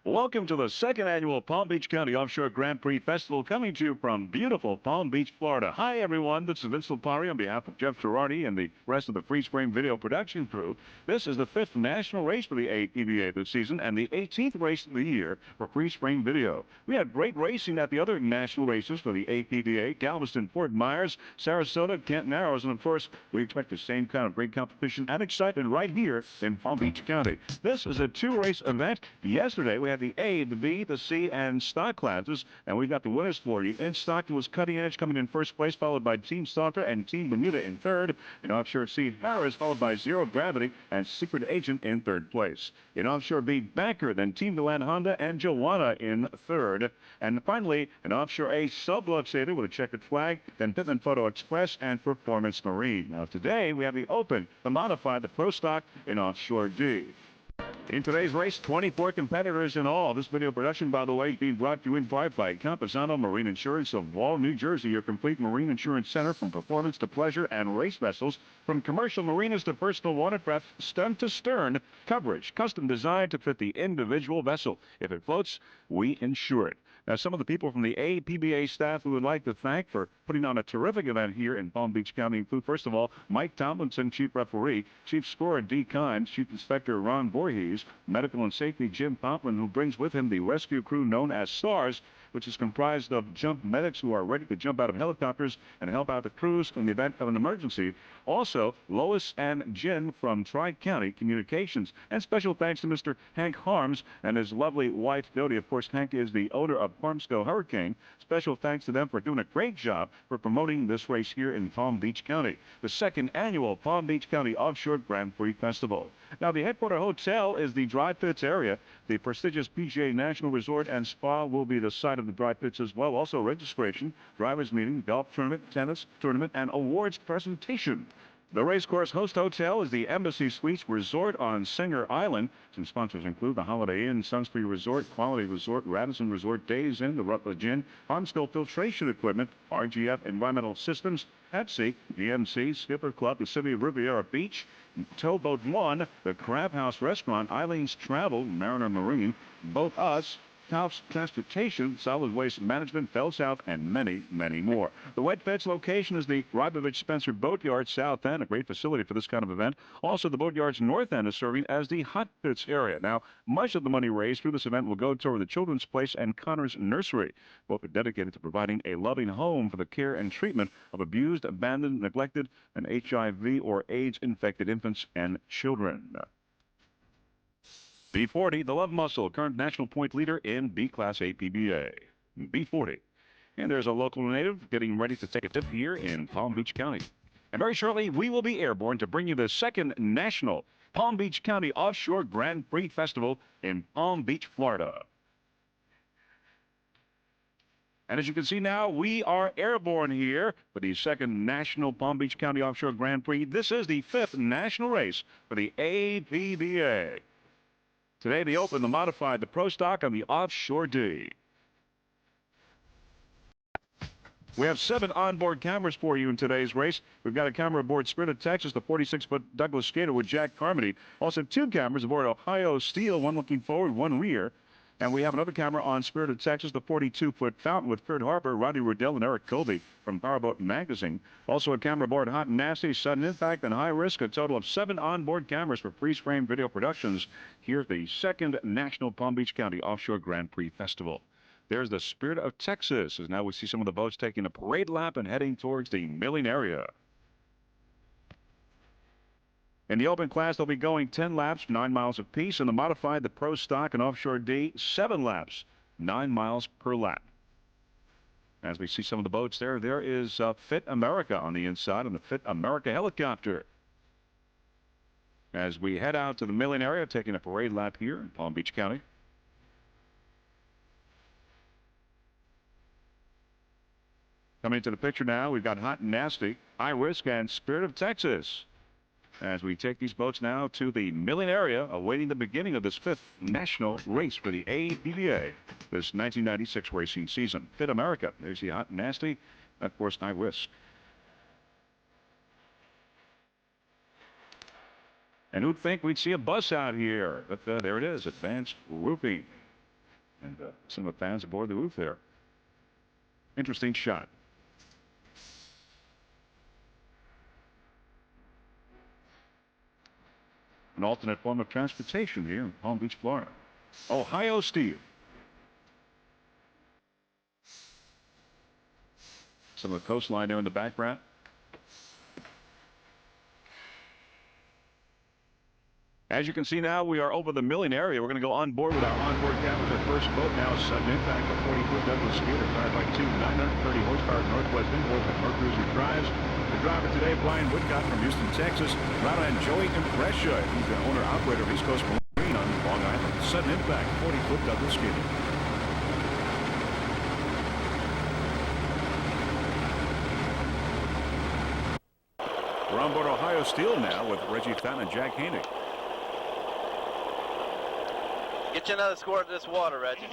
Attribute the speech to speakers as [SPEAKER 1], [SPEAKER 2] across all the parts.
[SPEAKER 1] Welcome to the second annual Palm Beach County Offshore Grand Prix Festival coming to you from beautiful Palm Beach, Florida. Hi, everyone. This is Vince Lupari on behalf of Jeff Girardi and the rest of the Freeze Frame Video production crew. This is the 5th national race for the APBA this season and the 18th race of the year for Freeze Frame Video. We had great racing at the other national races for the APBA, Galveston, Fort Myers, Sarasota, Kent Narrows, and of course, we expect the same kind of great competition and excitement right here in Palm Beach County. This is a two-race event. Yesterday, we had the A, the B, the C, and stock classes, and we've got the winners for you. In stock, it was Cutting Edge coming in first place, followed by Team Stalker and Team Bermuda in third. In Offshore C, Paris, followed by Zero Gravity and Secret Agent in third place. In Offshore B, Banker, then Team Deland Honda and Joanna in third. And finally, in Offshore A, Subluxator with a checkered flag, then Pitman Photo Express and Performance Marine. Now today, we have the Open, the Modified, the Pro Stock in Offshore D. In today's race, 24 competitors in all. This video production, by the way, being brought to you in part by Campesano Marine Insurance of Wall, New Jersey, your complete marine insurance center from performance to pleasure and race vessels, from commercial marinas to personal watercraft, stern to stern, coverage, custom designed to fit the individual vessel. If it floats, we insure it. Now, some of the people from the APBA staff we would like to thank for putting on a terrific event here in Palm Beach County include, first of all, Mike Tomlinson, Chief Referee, Chief Scorer D. Kimes, Chief Inspector Ron Voorhees, Medical and Safety Jim Poplin, who brings with him the rescue crew known as STARS, which is comprised of jump medics who are ready to jump out of helicopters and help out the crews in the event of an emergency. Also, Lois and Jen from Tri-County Communications. And special thanks to Mr. Hank Harms and his lovely wife, Dodie. Of course, Hank is the owner of Harmsco Hurricane. Special thanks to them for doing a great job for promoting this race here in Palm Beach County, the second annual Palm Beach County Offshore Grand Prix Festival. Now, the headquarter hotel is the Dry Pits area. The prestigious PGA National Resort and Spa will be the site of the Dry Pits as well. Also, registration, drivers meeting, golf tournament, tennis tournament, and awards presentation. The Racecourse Host Hotel is the Embassy Suites Resort on Singer Island. Some sponsors include the Holiday Inn, Sunsbury Resort, Quality Resort, Radisson Resort, Days Inn, the Rutledge Inn, Harmsco Filtration Equipment, RGF Environmental Systems, Pepsi, DMC, Skipper Club, the City of Riviera Beach, Towboat One, the Crab House Restaurant, Eileen's Travel, Mariner Marine, Boat Us, Tauf's Transportation, Solid Waste Management, Fell South, and many, many more. The Wet Beds location is the Rybovich Spencer Boatyard South End, a great facility for this kind of event. Also, the Boatyard's North End is serving as the Hot Pits area. Now, much of the money raised through this event will go toward the Children's Place and Connors Nursery. Both are dedicated to providing a loving home for the care and treatment of abused, abandoned, neglected, and HIV or AIDS-infected infants and children. B40, the Love Muscle, current national point leader in B-Class APBA. B40. And there's a local native getting ready to take a dip here in Palm Beach County. And very shortly, we will be airborne to bring you the second national Palm Beach County Offshore Grand Prix Festival in Palm Beach, Florida. And as you can see now, we are airborne here for the second national Palm Beach County Offshore Grand Prix. This is the 5th national race for the APBA. Today, the Open, the Modified, the Pro Stock, and the Offshore D. We have 7 onboard cameras for you in today's race. We've got a camera aboard Spirit of Texas, the 46-foot Douglas Skater with Jack Carmody. Also, 2 cameras aboard Ohio Steel, one looking forward, one rear. And we have another camera on Spirit of Texas, the 42-foot Fountain with Kurt Harper, Roddy Riddell, and Eric Colby from Powerboat Magazine. Also a camera aboard Hot and Nasty, Sudden Impact, and High Risk. A total of 7 onboard cameras for Freeze Frame Video Productions here at the second National Palm Beach County Offshore Grand Prix Festival. There's the Spirit of Texas, as now we see some of the boats taking a parade lap and heading towards the milling area. In the Open class, they'll be going 10 laps, 9 miles apiece. In the Modified, the Pro Stock and Offshore D, 7 laps, 9 miles per lap. As we see some of the boats there, there is Fit America on the inside and the Fit America helicopter. As we head out to the milling area, taking a parade lap here in Palm Beach County. Coming into the picture now, we've got Hot and Nasty, High Risk, and Spirit of Texas. As we take these boats now to the milling area, awaiting the beginning of this 5th national race for the APBA, this 1996 racing season. Fit America, there's the Hot and Nasty, of course, High Risk. And who'd think we'd see a bus out here? But there it is, Advanced Roofing. And some of the fans aboard the roof there. Interesting shot. An alternate form of transportation here in Palm Beach, Florida. Ohio steel. Some of the coastline there in the background. As you can see now, we are over the milling area. We're going to go on board with our onboard captain. The first boat now is sudden impact, a 40-foot Douglas Skeeter, powered by two 930 horsepower Northwest imports with Mercury drives. The driver today, Brian Woodcott from Houston, Texas. Right on Joey Impressia. He's the owner-operator of East Coast Marine on Long Island. Sudden impact, 40-foot Douglas Skeeter. We're on board Ohio Steel now with Reggie Fountain and Jack Haney.
[SPEAKER 2] Get you another squirt of this water, Reggie.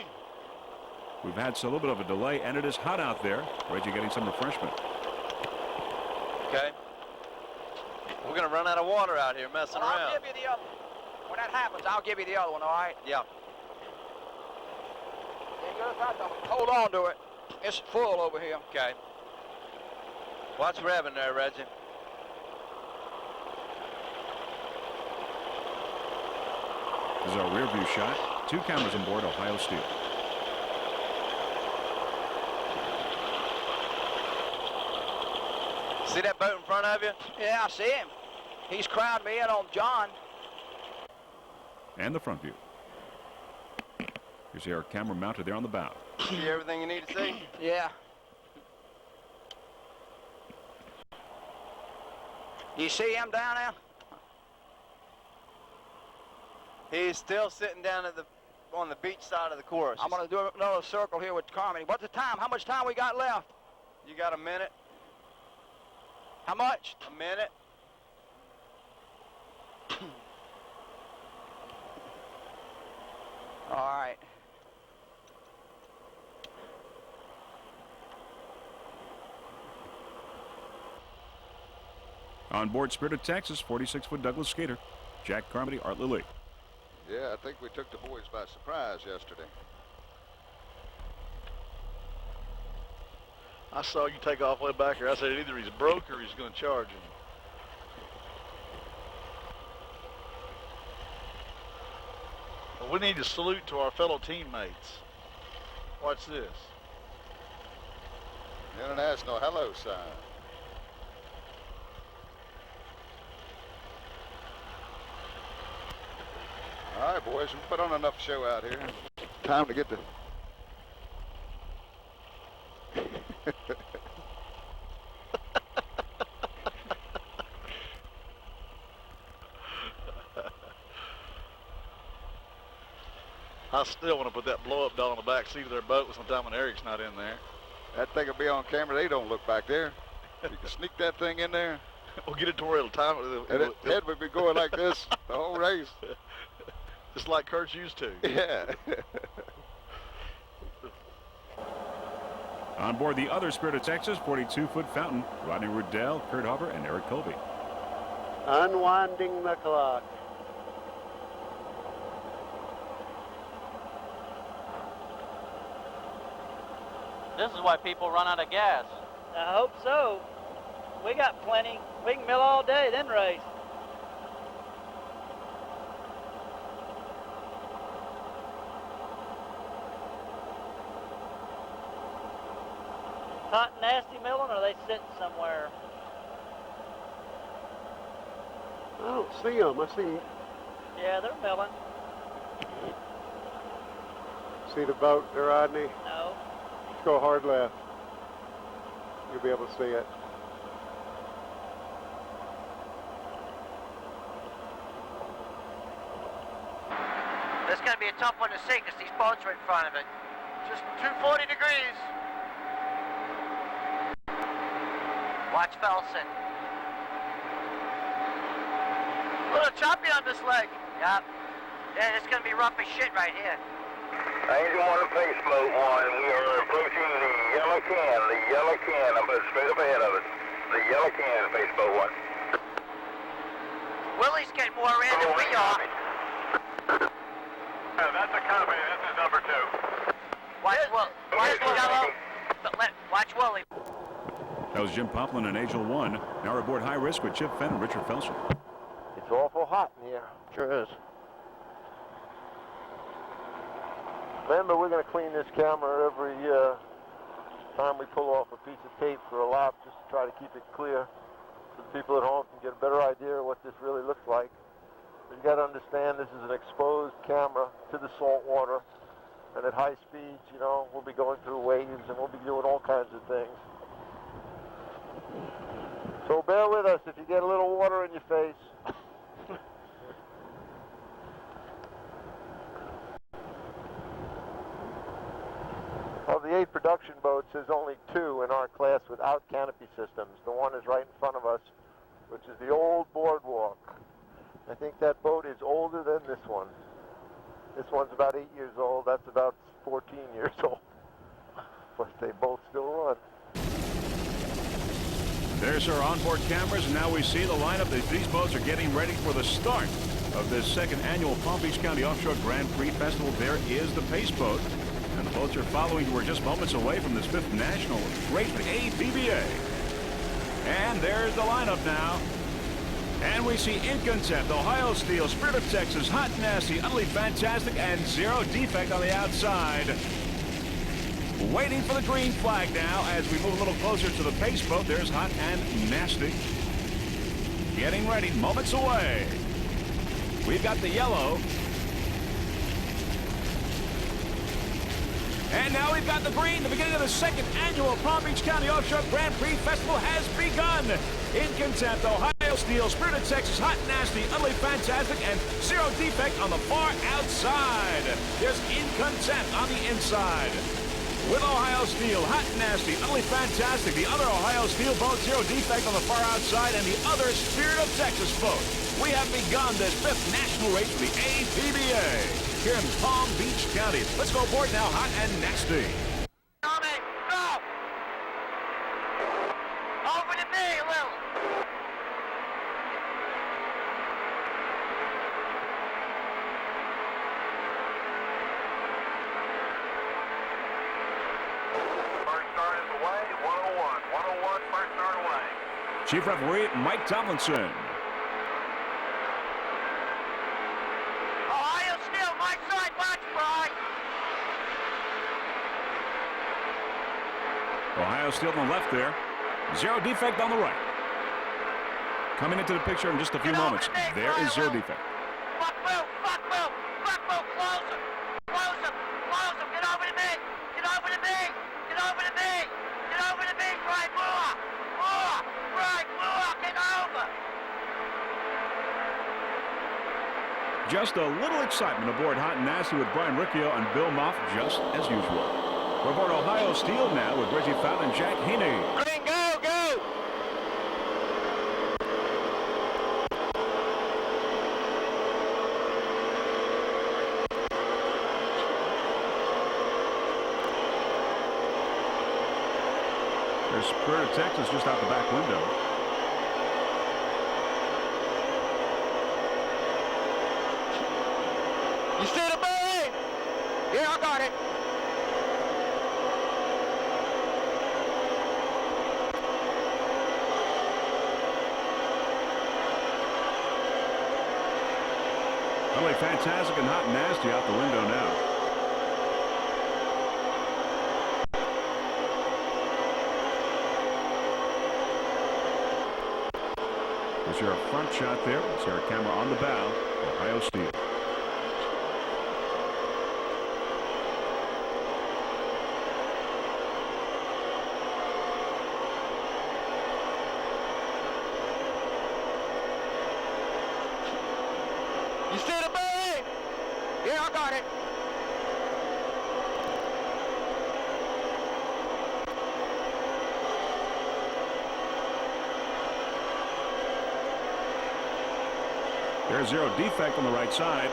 [SPEAKER 1] We've had a little bit of a delay, and it is hot out there. Reggie getting some refreshment.
[SPEAKER 2] Okay. We're going to run out of water out here messing around.
[SPEAKER 3] I'll give you the other one. When that happens, I'll give you the other one, all right?
[SPEAKER 2] Yeah.
[SPEAKER 3] You just have to hold on to it. It's full over here.
[SPEAKER 2] Okay. Watch revving there, Reggie.
[SPEAKER 1] This is our rear view shot. Two cameras on board Ohio Steel.
[SPEAKER 2] See that boat in front of you?
[SPEAKER 3] Yeah, I see him. He's crowding me in on John.
[SPEAKER 1] And the front view. You see our camera mounted there on the bow.
[SPEAKER 2] See everything you need to see?
[SPEAKER 3] Yeah. You see him down there?
[SPEAKER 2] He's still sitting down at on the beach side of the course.
[SPEAKER 3] I'm going to do another circle here with Carmen. What's the time? How much time we got left?
[SPEAKER 2] You got a minute?
[SPEAKER 3] How much?
[SPEAKER 2] A minute.
[SPEAKER 3] All right.
[SPEAKER 1] On board Spirit of Texas, 46-foot Douglas Skater. Jack Carmody, Art Lilly.
[SPEAKER 4] Yeah, I think we took the boys by surprise yesterday.
[SPEAKER 5] I saw you take off way back here. I said either he's broke or he's going to charge him. Well, we need to salute to our fellow teammates. Watch this.
[SPEAKER 4] International hello sign. All right, boys, we put on enough show out here. Time to get the...
[SPEAKER 5] I still want to put that blow-up doll in the back seat of their boat sometime when Eric's not in there.
[SPEAKER 4] That thing will be on camera. They don't look back there. You can sneak that thing in there.
[SPEAKER 5] We'll get it to where it'll time it.
[SPEAKER 4] And its head would be going like this the whole race.
[SPEAKER 5] Just like Kurt's used to.
[SPEAKER 4] Yeah.
[SPEAKER 1] On board the other Spirit of Texas, 42-foot Fountain, Rodney Riddell, Kurt Hopper, and Eric Colby.
[SPEAKER 6] Unwinding the clock.
[SPEAKER 7] This is why people run out of gas.
[SPEAKER 6] I hope so. We got plenty. We can mill all day, then race. Hot and nasty milling, or are they sitting somewhere?
[SPEAKER 8] I don't see them. I see.
[SPEAKER 6] Yeah, they're milling.
[SPEAKER 8] See the boat there, Rodney?
[SPEAKER 6] No.
[SPEAKER 8] Just go hard left. You'll be able to see it.
[SPEAKER 9] This is going to be a tough one to see because these boats are in front of it. Just 240 degrees. Watch Felsen. A little choppy on this leg. Yep. Yeah, it's going to be rough as shit right here.
[SPEAKER 10] Angel 1 Face Boat 1, we are approaching the yellow can, I'm straight up ahead of us. The yellow can, Face Boat 1.
[SPEAKER 9] Willie's getting more in than we are.
[SPEAKER 10] That's a copy, this is number 2.
[SPEAKER 1] That was Jim Poplin in Angel 1. Now we're aboard High Risk with Chip Fenn and Richard Felser.
[SPEAKER 8] It's awful hot in here.
[SPEAKER 2] Sure is.
[SPEAKER 8] Remember, we're going to clean this camera every time we pull off a piece of tape for a lap, just to try to keep it clear so the people at home can get a better idea of what this really looks like. But you got to understand, this is an exposed camera to the salt water, and at high speeds, you know, we'll be going through waves and we'll be doing all kinds of things. So bear with us if you get a little water in your face. Of the 8 production boats, there's only 2 in our class without canopy systems. The one is right in front of us, which is the old boardwalk. I think that boat is older than this one. This one's about 8 years old. That's about 14 years old. But they both still run.
[SPEAKER 1] There's our onboard cameras, and now we see the lineup. These boats are getting ready for the start of this second annual Palm Beach County Offshore Grand Prix Festival. There is the Pace Boat, and the boats are following. We're just moments away from this 5th national race, the APBA. And there's the lineup now. And we see In Concept, Ohio Steel, Spirit of Texas, Hot and Nasty, Utterly Fantastic, and Zero Defect on the outside. Waiting for the green flag now as we move a little closer to the Pace Boat. There's Hot and Nasty. Getting ready, moments away. We've got the yellow. And now we've got the green. The beginning of the second annual Palm Beach County Offshore Grand Prix Festival has begun. In Concept, Ohio Steel, Spirit of Texas, Hot and Nasty, Utterly Fantastic, and Zero Defect on the far outside. There's In Concept on the inside. With Ohio Steel, Hot and Nasty, Utterly Fantastic, the other Ohio Steel boat, Zero Defect on the far outside, and the other Spirit of Texas boat. We have begun this 5th national race for the APBA here in Palm Beach County. Let's go aboard now, Hot and Nasty.
[SPEAKER 9] Tommy, go! Over to me, Lil.
[SPEAKER 10] First start is away, 101. 101, first start away.
[SPEAKER 1] Chief Referee Mike Tomlinson.
[SPEAKER 9] Ohio Steel, my side, watch, Brian.
[SPEAKER 1] Ohio Steel on the left there. Zero Defect on the right. Coming into the picture in just a few moments. There is Zero Defect.
[SPEAKER 9] Fuck Will, fuck Will, fuck Will, close him, close him, close him, get over to me, get over to me, get over to me, get over to me, Brian Moore, Brian Moore, get over.
[SPEAKER 1] Just a little excitement aboard Hot and Nasty with Brian Riccio and Bill Moff, just as usual. We're aboard Ohio Steel now with Reggie Fountain and Jack Heaney.
[SPEAKER 3] Green, go, go!
[SPEAKER 1] There's Spirit of Texas just out the back window.
[SPEAKER 3] You see the bird? Yeah, I got it.
[SPEAKER 1] Utterly Fantastic and Hot and Nasty out the window now. There's your front shot there. There's our camera on the bow. Ohio Steel.
[SPEAKER 3] You see the bird? Yeah, I got it.
[SPEAKER 1] There's Zero Defect on the right side.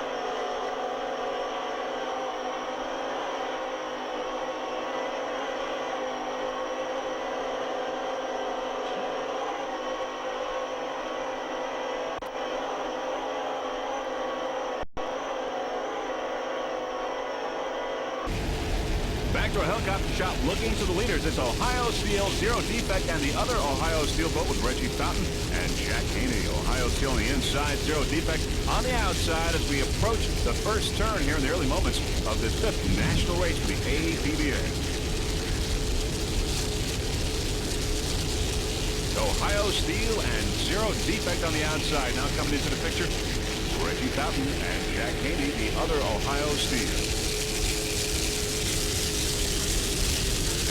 [SPEAKER 1] Back to a helicopter shot looking to the leaders. It's Ohio Steel, Zero Defect, and the other Ohio Steel boat with Reggie Fountain and Jack Haney. Ohio Steel on the inside, Zero Defect on the outside as we approach the first turn here in the early moments of this 5th national race for the APBA. Ohio Steel and Zero Defect on the outside. Now coming into the picture, Reggie Fountain and Jack Haney, the other Ohio Steel.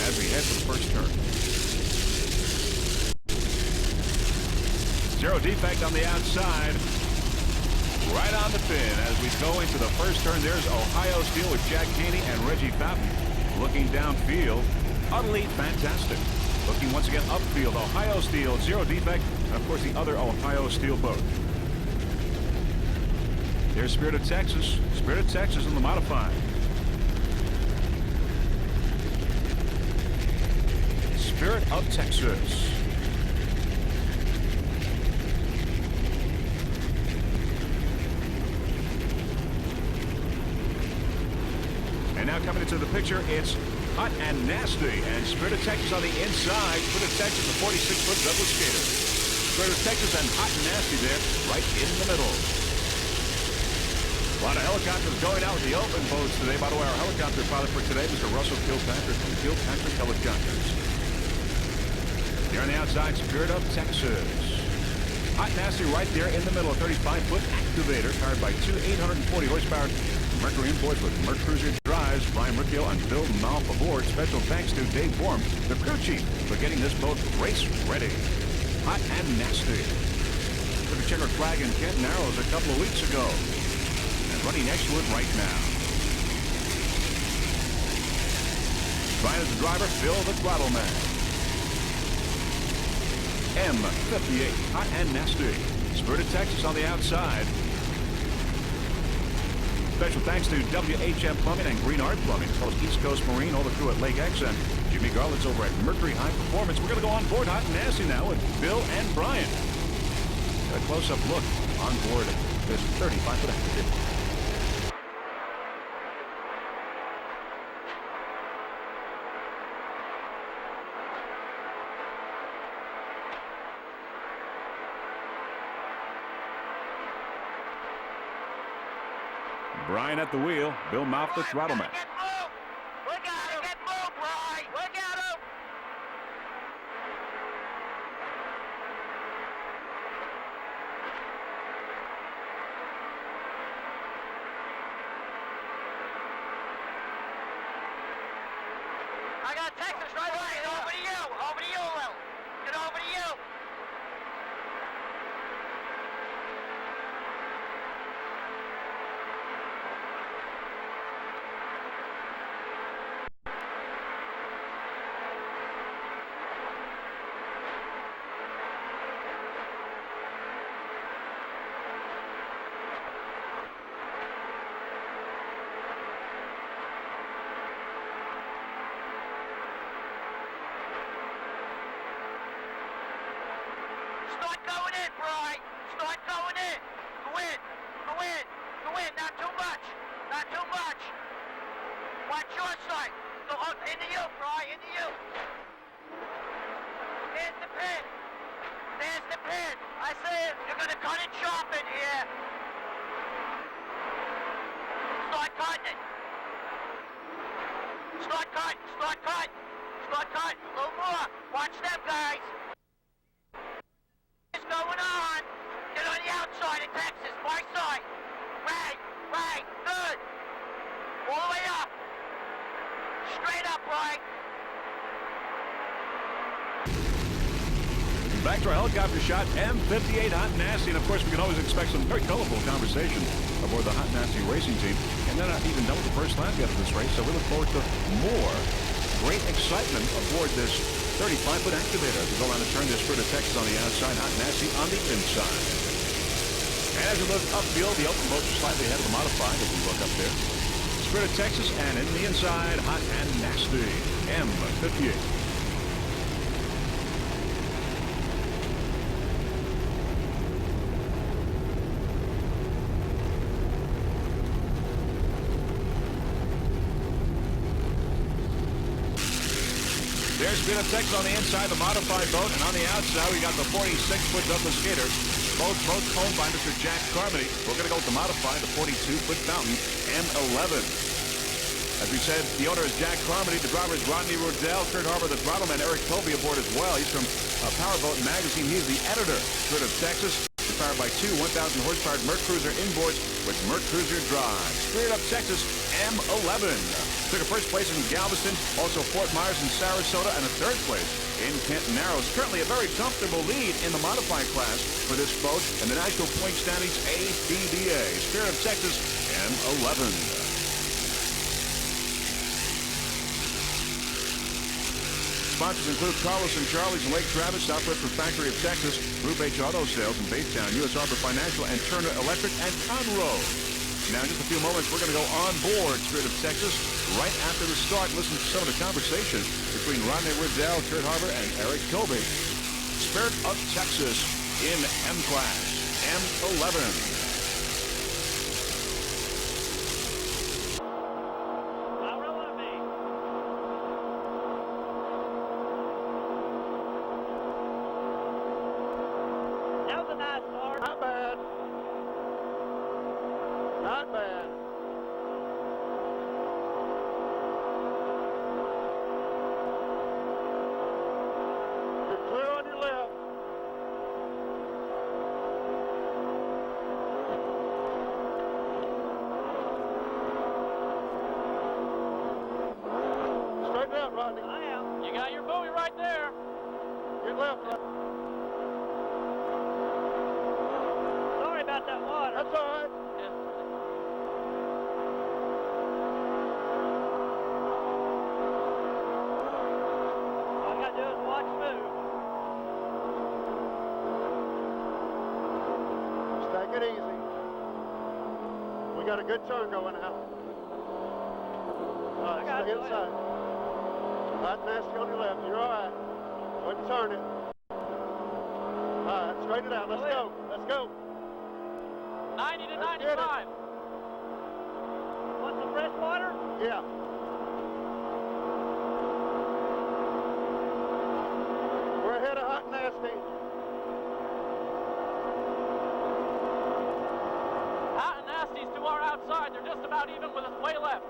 [SPEAKER 1] As we head for the first turn. Zero Defect on the outside. Right on the fin as we go into the first turn. There's Ohio Steel with Jack Haney and Reggie Fountain looking downfield. Utterly fantastic. Looking once again upfield. Ohio Steel, Zero Defect, and of course the other Ohio Steel boat. There's Spirit of Texas. Spirit of Texas in the modified. Spirit of Texas. And now coming into the picture, it's Hot and Nasty and Spirit of Texas on the inside. Spirit of Texas, a 46-foot double skater. Spirit of Texas and Hot and Nasty there, right in the middle. A lot of helicopters going out with the open boats today. By the way, our helicopter pilot for today, Mr. Russell Kilpatrick from Kilpatrick Helicopters. Here on the outside, Spirit of Texas. Hot Nasty right there in the middle, a 35-foot activator powered by two 840 horsepower Mercury imports with Mercruiser drives. Brian Riccio and Bill Malf aboard. Special thanks to Dave Worm, the crew chief, for getting this boat race ready. Hot and Nasty. Took a checker flag in Kent Narrows a couple of weeks ago. And running next to it right now. Brian is the driver, Phil the throttle man. M58, Hot and Nasty. Spirit of Texas on the outside. Special thanks to WHM Plumbing and Green Art Plumbing, as well as East Coast Marine, all the crew at Lake X, and Jimmy Garland's over at Mercury High Performance. We're going to go on board Hot and Nasty now with Bill and Brian. A close-up look on board this 35-foot activity. Brian at the wheel, Bill Malf the throttle man.
[SPEAKER 9] We got him. Get moved, Brian. We got him. I got Texas right away. Get over to you. Over to you, Will. Get over to you. Start going in, Bry. Start going in. Go in. Go in. Go in. Not too much. Not too much. Watch your side. Go into you, Bry. Into you. There's the pin. There's the pin. I say it. You're going to cut it sharp in here. Start cutting it. Start cutting. Start cutting. Start cutting. A little more. Watch them, guys. What's going on? Get on the outside of Texas, my side. Right, right, good. All the way up. Straight up, right.
[SPEAKER 1] Back to our helicopter shot, M58 Hot and Nasty, and of course we can always expect some very colorful conversation aboard the Hot and Nasty racing team. And they're not even done with the first lap yet of this race, so we look forward to more great excitement aboard this 35-foot activator as we go around the turn. This Spirit of Texas on the outside, Hot and Nasty on the inside. And as we look upfield, the open boats are slightly ahead of the modified as we look up there. Spirit of Texas, and in the inside, Hot and Nasty, M58. There's Spirit of Texas on the inside, the modified boat, and on the outside we got the 46-foot Douglas Skater. Both owned by Mr. Jack Carmody. We're going to go with the modified, the 42-foot Fountain M11. As we said, the owner is Jack Carmody. The driver is Rodney Rodell. Kurt Harbor, the throttleman, Eric Toby aboard as well. He's from Powerboat magazine. He's the editor. Spirit of Texas, powered by two 1,000 horsepower Merc Cruiser inboards with Merc Cruiser drive. Spirit of Texas M11 took a first place in Galveston, also Fort Myers and Sarasota, and a third place in Canton Narrows. Currently a very comfortable lead in the modified class for this boat and the National Point Standings APBA. Spirit of Texas M11. Sponsors include Carlos and Charlie's and Lake Travis, Southwest Factory of Texas, Group H Auto Sales in Baytown, U.S. Harbor Financial, and Turner Electric, and Conroe. Now, in just a few moments, we're going to go on board Spirit of Texas right after the start. Listen to some of the conversation between Rodney Riddell, Kurt Harbor, and Eric Toby. Spirit of Texas in M-Class, M11.
[SPEAKER 7] You got your buoy right there.
[SPEAKER 8] Your left.
[SPEAKER 6] Sorry about that water.
[SPEAKER 8] That's all right.
[SPEAKER 6] All I got to do is watch move.
[SPEAKER 8] Just take it easy. We got a good turn going now. All right, stay inside. Right nasty on your left. You're all right. Go ahead and turn it. All right, straighten it out. Let's go. Let's go.
[SPEAKER 7] 90 to
[SPEAKER 8] Let's
[SPEAKER 7] 95.
[SPEAKER 6] Want some fresh water?
[SPEAKER 8] Yeah. We're ahead of hot and nasty.
[SPEAKER 7] Hot and nasty's to our outside. They're just about even with us way left.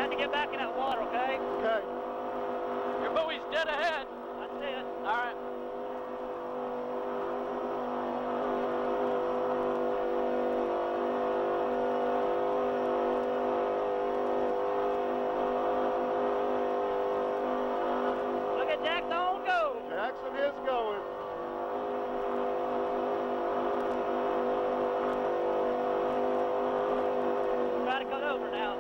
[SPEAKER 6] To get back in that water, okay?
[SPEAKER 8] Okay.
[SPEAKER 7] Your buoy's dead ahead.
[SPEAKER 6] I see it.
[SPEAKER 7] All right.
[SPEAKER 6] Look at Jackson on go.
[SPEAKER 8] Jackson is going.
[SPEAKER 6] Try to cut over now.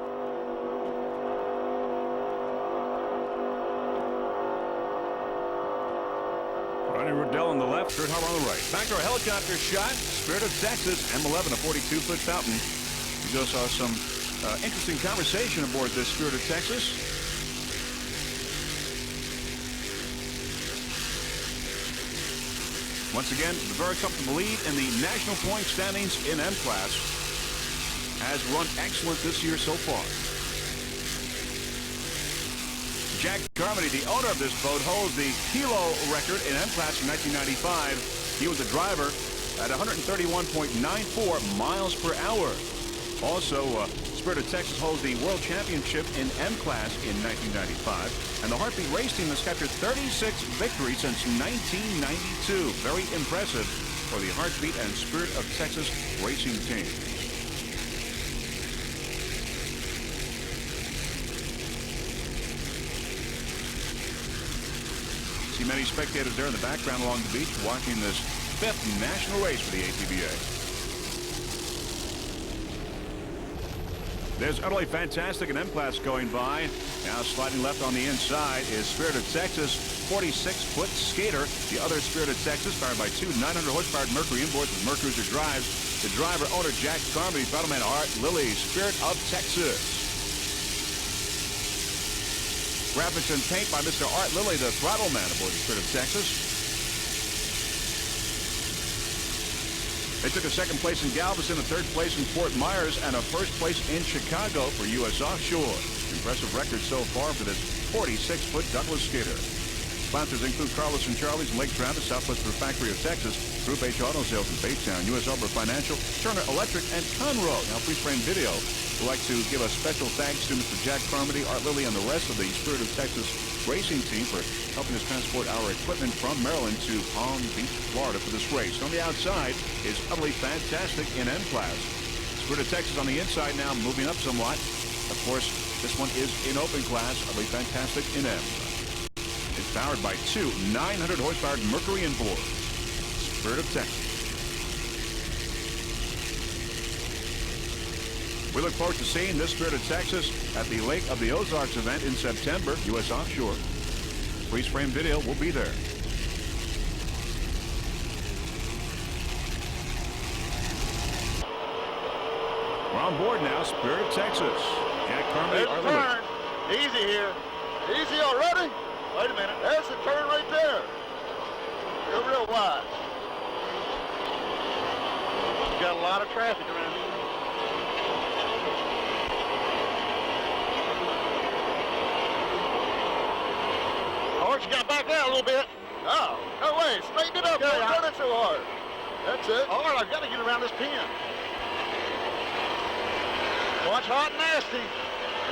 [SPEAKER 1] Rodney Riddell on the left, Kurt Harbor on the right. Back to our helicopter shot. Spirit of Texas, M11, a 42-foot Fountain. We just saw some interesting conversation aboard this Spirit of Texas. Once again, the very comfortable lead in the national point standings in M-Class. Has run excellent this year so far. Jack Carmody, the owner of this boat, holds the kilo record in M-Class in 1995. He was the driver at 131.94 miles per hour. Also, Spirit of Texas holds the World Championship in M-Class in 1995. And the Heartbeat Race Team has captured 36 victories since 1992. Very impressive for the Heartbeat and Spirit of Texas racing team. See many spectators there in the background along the beach watching this 5th national race for the ATBA. There's Utterly Fantastic and M-Class going by. Now sliding left on the inside is Spirit of Texas, 46-foot Skater. The other Spirit of Texas, powered by two 900-horsepower Mercury inboards with Mercruiser drives. The driver, owner Jack Carmody, throttleman Art Lilly, Spirit of Texas. Graphics and paint by Mr. Art Lilly, the throttle man aboard the Spirit of Texas. They took a second place in Galveston, a third place in Fort Myers, and a first place in Chicago for U.S. Offshore. And Impressive record so far for this 46-foot Douglas skater. Sponsors include Carlos and Charlie's and Lake Travis, Southwest Factory of Texas, Group H Auto Sales in Baytown, U.S. Arbor Financial, Turner Electric, and Conroe. Now, Freeze Frame Video would like to give a special thanks to Mr. Jack Carmody, Art Lilly, and the rest of the Spirit of Texas racing team for helping us transport our equipment from Maryland to Palm Beach, Florida for this race. On the outside is utterly fantastic in M class. Spirit of Texas on the inside now, moving up somewhat. Of course, this one is in open class, utterly fantastic in M. It's powered by two 900 horsepower Mercury inboard. Spirit of Texas. We look forward to seeing this Spirit of Texas at the Lake of the Ozarks event in September, U.S. Offshore. Freeze Frame Video will be there. We're on board now, Spirit of Texas. Jack Carmody,
[SPEAKER 5] There's the turn. Easy here.
[SPEAKER 4] Easy already?
[SPEAKER 5] Wait a minute.
[SPEAKER 4] There's the turn right there. Go real wide.
[SPEAKER 5] Got a lot of traffic around here. Horse, you got back out a little bit.
[SPEAKER 4] Oh, no way. Straighten it up.
[SPEAKER 5] Okay,
[SPEAKER 4] Don't run it so hard. That's it.
[SPEAKER 5] All right, I've got to get around this pin. Watch hot and nasty.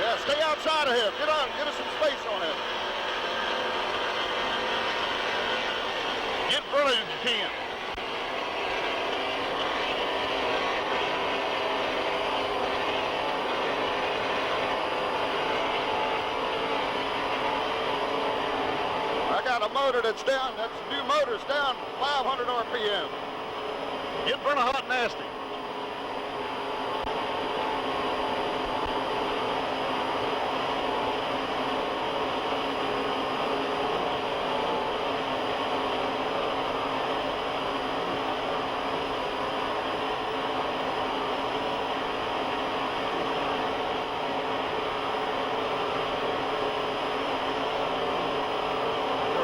[SPEAKER 4] Yeah, stay outside of him. Get on. Get us some space on him.
[SPEAKER 5] Get further as you can.
[SPEAKER 4] I got a motor that's down. That's new motor's down 500 RPM.
[SPEAKER 5] Get in front of hot and nasty.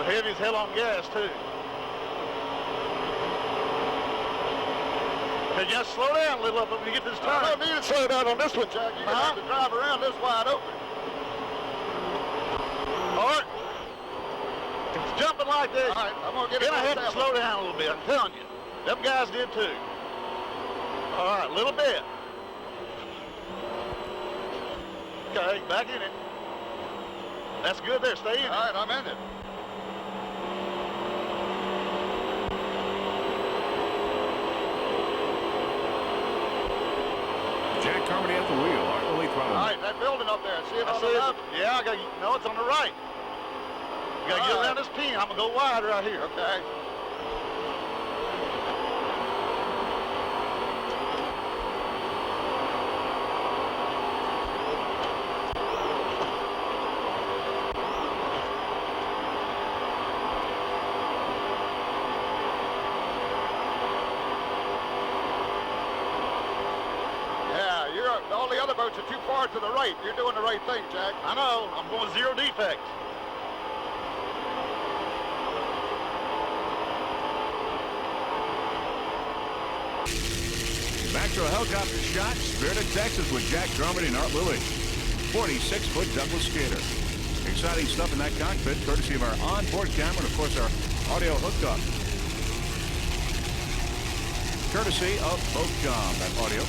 [SPEAKER 5] Heavy as hell on gas, too. Hey, just slow down a little up when you get this turn.
[SPEAKER 4] I don't need to slow down on this one, Jack. You're going to have to drive around this wide open.
[SPEAKER 5] All right. It's jumping like this.
[SPEAKER 4] All right, I'm going to get it.
[SPEAKER 5] Then I have to slow down a little bit. I'm telling you. Them guys did, too. All right, a little bit. Okay, back in it. That's good there. Stay in it.
[SPEAKER 4] All right, I'm in it.
[SPEAKER 1] Jack Carmody at the wheel. Art Lilly
[SPEAKER 4] All right, that building up there. See it on the left?
[SPEAKER 5] Yeah, I got. No, it's on the right. You got to get around this pin. I'm going to go wide right here.
[SPEAKER 4] Okay. All the other boats are too far to the right. You're doing the right thing, Jack.
[SPEAKER 5] I know. I'm going zero defect.
[SPEAKER 1] Back to a helicopter shot. Spirit of Texas with Jack Carmody and Art Lilly. 46-foot Douglas skater. Exciting stuff in that cockpit, courtesy of our onboard camera and, of course, our audio hookup. Courtesy of Boatcom, that audio.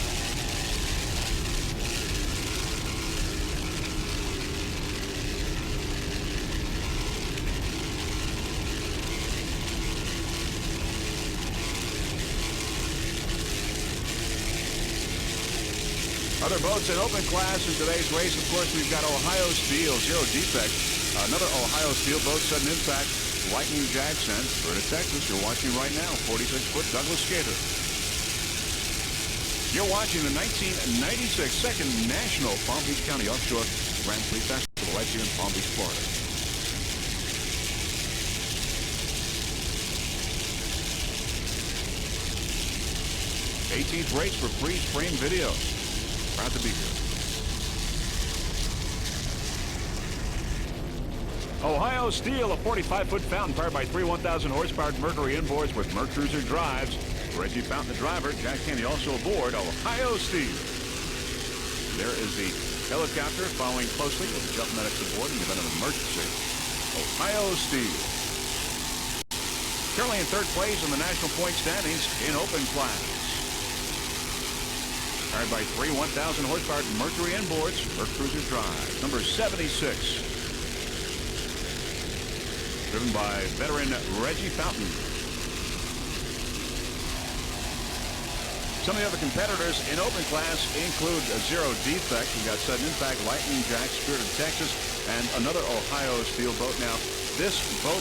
[SPEAKER 1] Other boats in open class in today's race. Of course, we've got Ohio Steel, Zero Defect. Another Ohio Steel boat, sudden impact, Lightning Jackson. Spirit of Texas, you're watching right now, 46-foot Douglas skater. You're watching the 1996 Second National Palm Beach County Offshore Grand Prix Festival right here in Palm Beach, Florida. '18th race for Freeze Frame Video. Proud to be here. Ohio Steel, a 45-foot fountain powered by three 1,000 horsepower Mercury inboards with Mercruiser drives. Reggie Fountain, the driver. Jack Kenny also aboard Ohio Steel. There is the Helicopter following closely with the jump medics aboard in the event of emergency. Ohio Steel. Currently in third place in the national point standings in open class. Powered by three 1,000 horsepower Mercury inboards for cruiser drive. Number 76. Driven by veteran Reggie Fountain. Some of the other competitors in open class include Zero Defect. We got Sudden Impact, Lightning Jack, Spirit of Texas, and another Ohio Steel boat. Now, this boat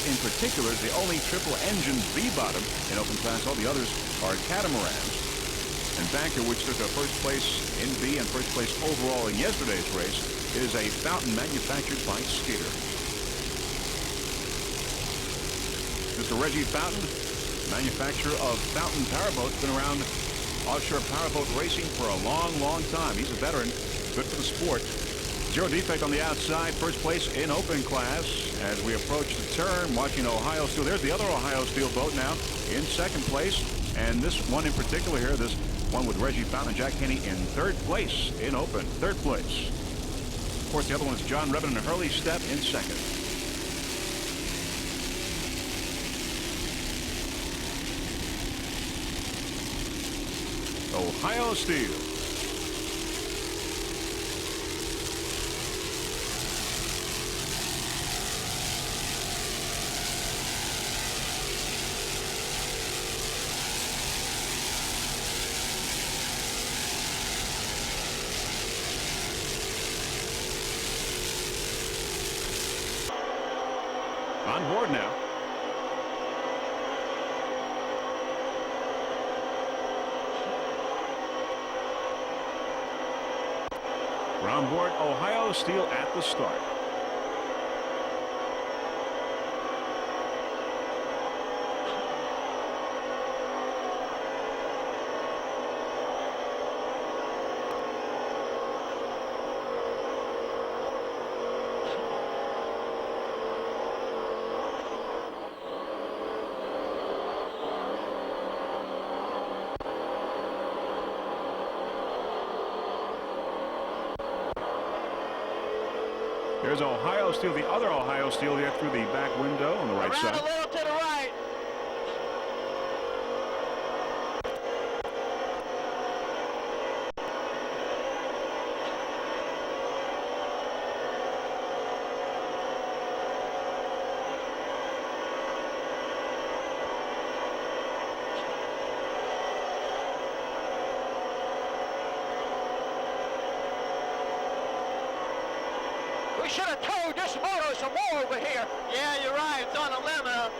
[SPEAKER 1] in particular is the only triple-engine V-bottom in open class. All the others are catamarans. And Banker, which took a first place in B and first place overall in yesterday's race, is a Fountain manufactured by Skater. Mr. Reggie Fountain, manufacturer of Fountain Powerboat, been around offshore powerboat racing for a long, long time. He's a veteran, good for the sport. Zero Defect on the outside, first place in open class. As we approach the turn, watching Ohio Steel. There's the other Ohio Steel boat now in second place. And this one in particular here, this one with Reggie Fountain and Jack Henney in third place in open. Third place. Of course, the other one is John Revin and Hurley Step in second. Ohio Steel. On board now. We're on board Ohio Steel at the start. There's Ohio Steel, the other Ohio Steel there through the back window on the right
[SPEAKER 9] Around
[SPEAKER 1] side.
[SPEAKER 9] a little to the right. We should have towed this motor some more over here. Yeah, you're right. It's on the limit.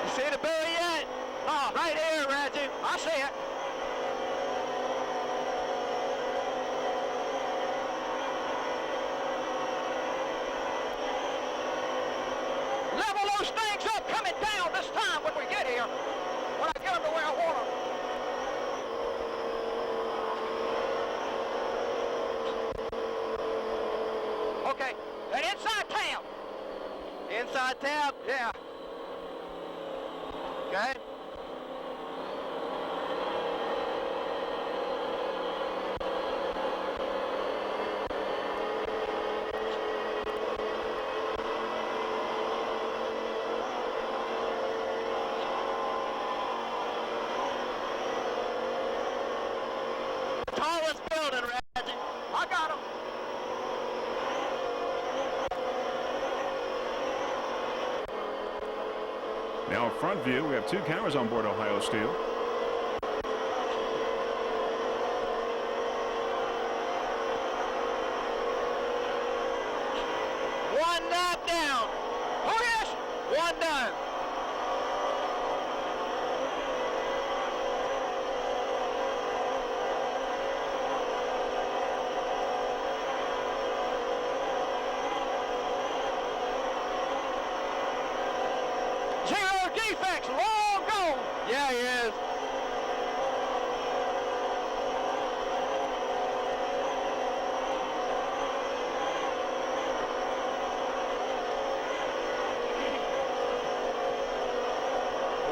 [SPEAKER 9] You see the buoy yet? Oh, right here, Reggie. I see it. Level those things up, coming down this time when we get here. When I get them to where I want them. Okay, and inside tab. Inside tab? Yeah. Okay. Tallest building, Reggie. I got him.
[SPEAKER 1] Now front view, we have two cameras on board Ohio Steel.
[SPEAKER 9] One knob down. Oh yes, one done. Zero Defects, long gone. Yeah, he is.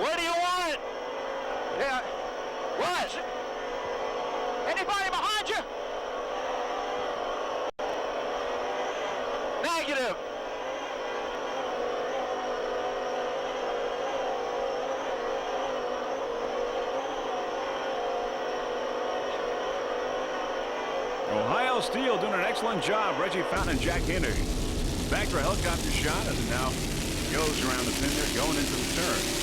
[SPEAKER 2] Where do you want it?
[SPEAKER 3] Yeah. What? Anybody behind you?
[SPEAKER 2] Negative.
[SPEAKER 1] Ohio Steel doing an excellent job. Reggie Fountain and Jack Henry. Back for a helicopter shot as it now goes around the pin there, going into the turn.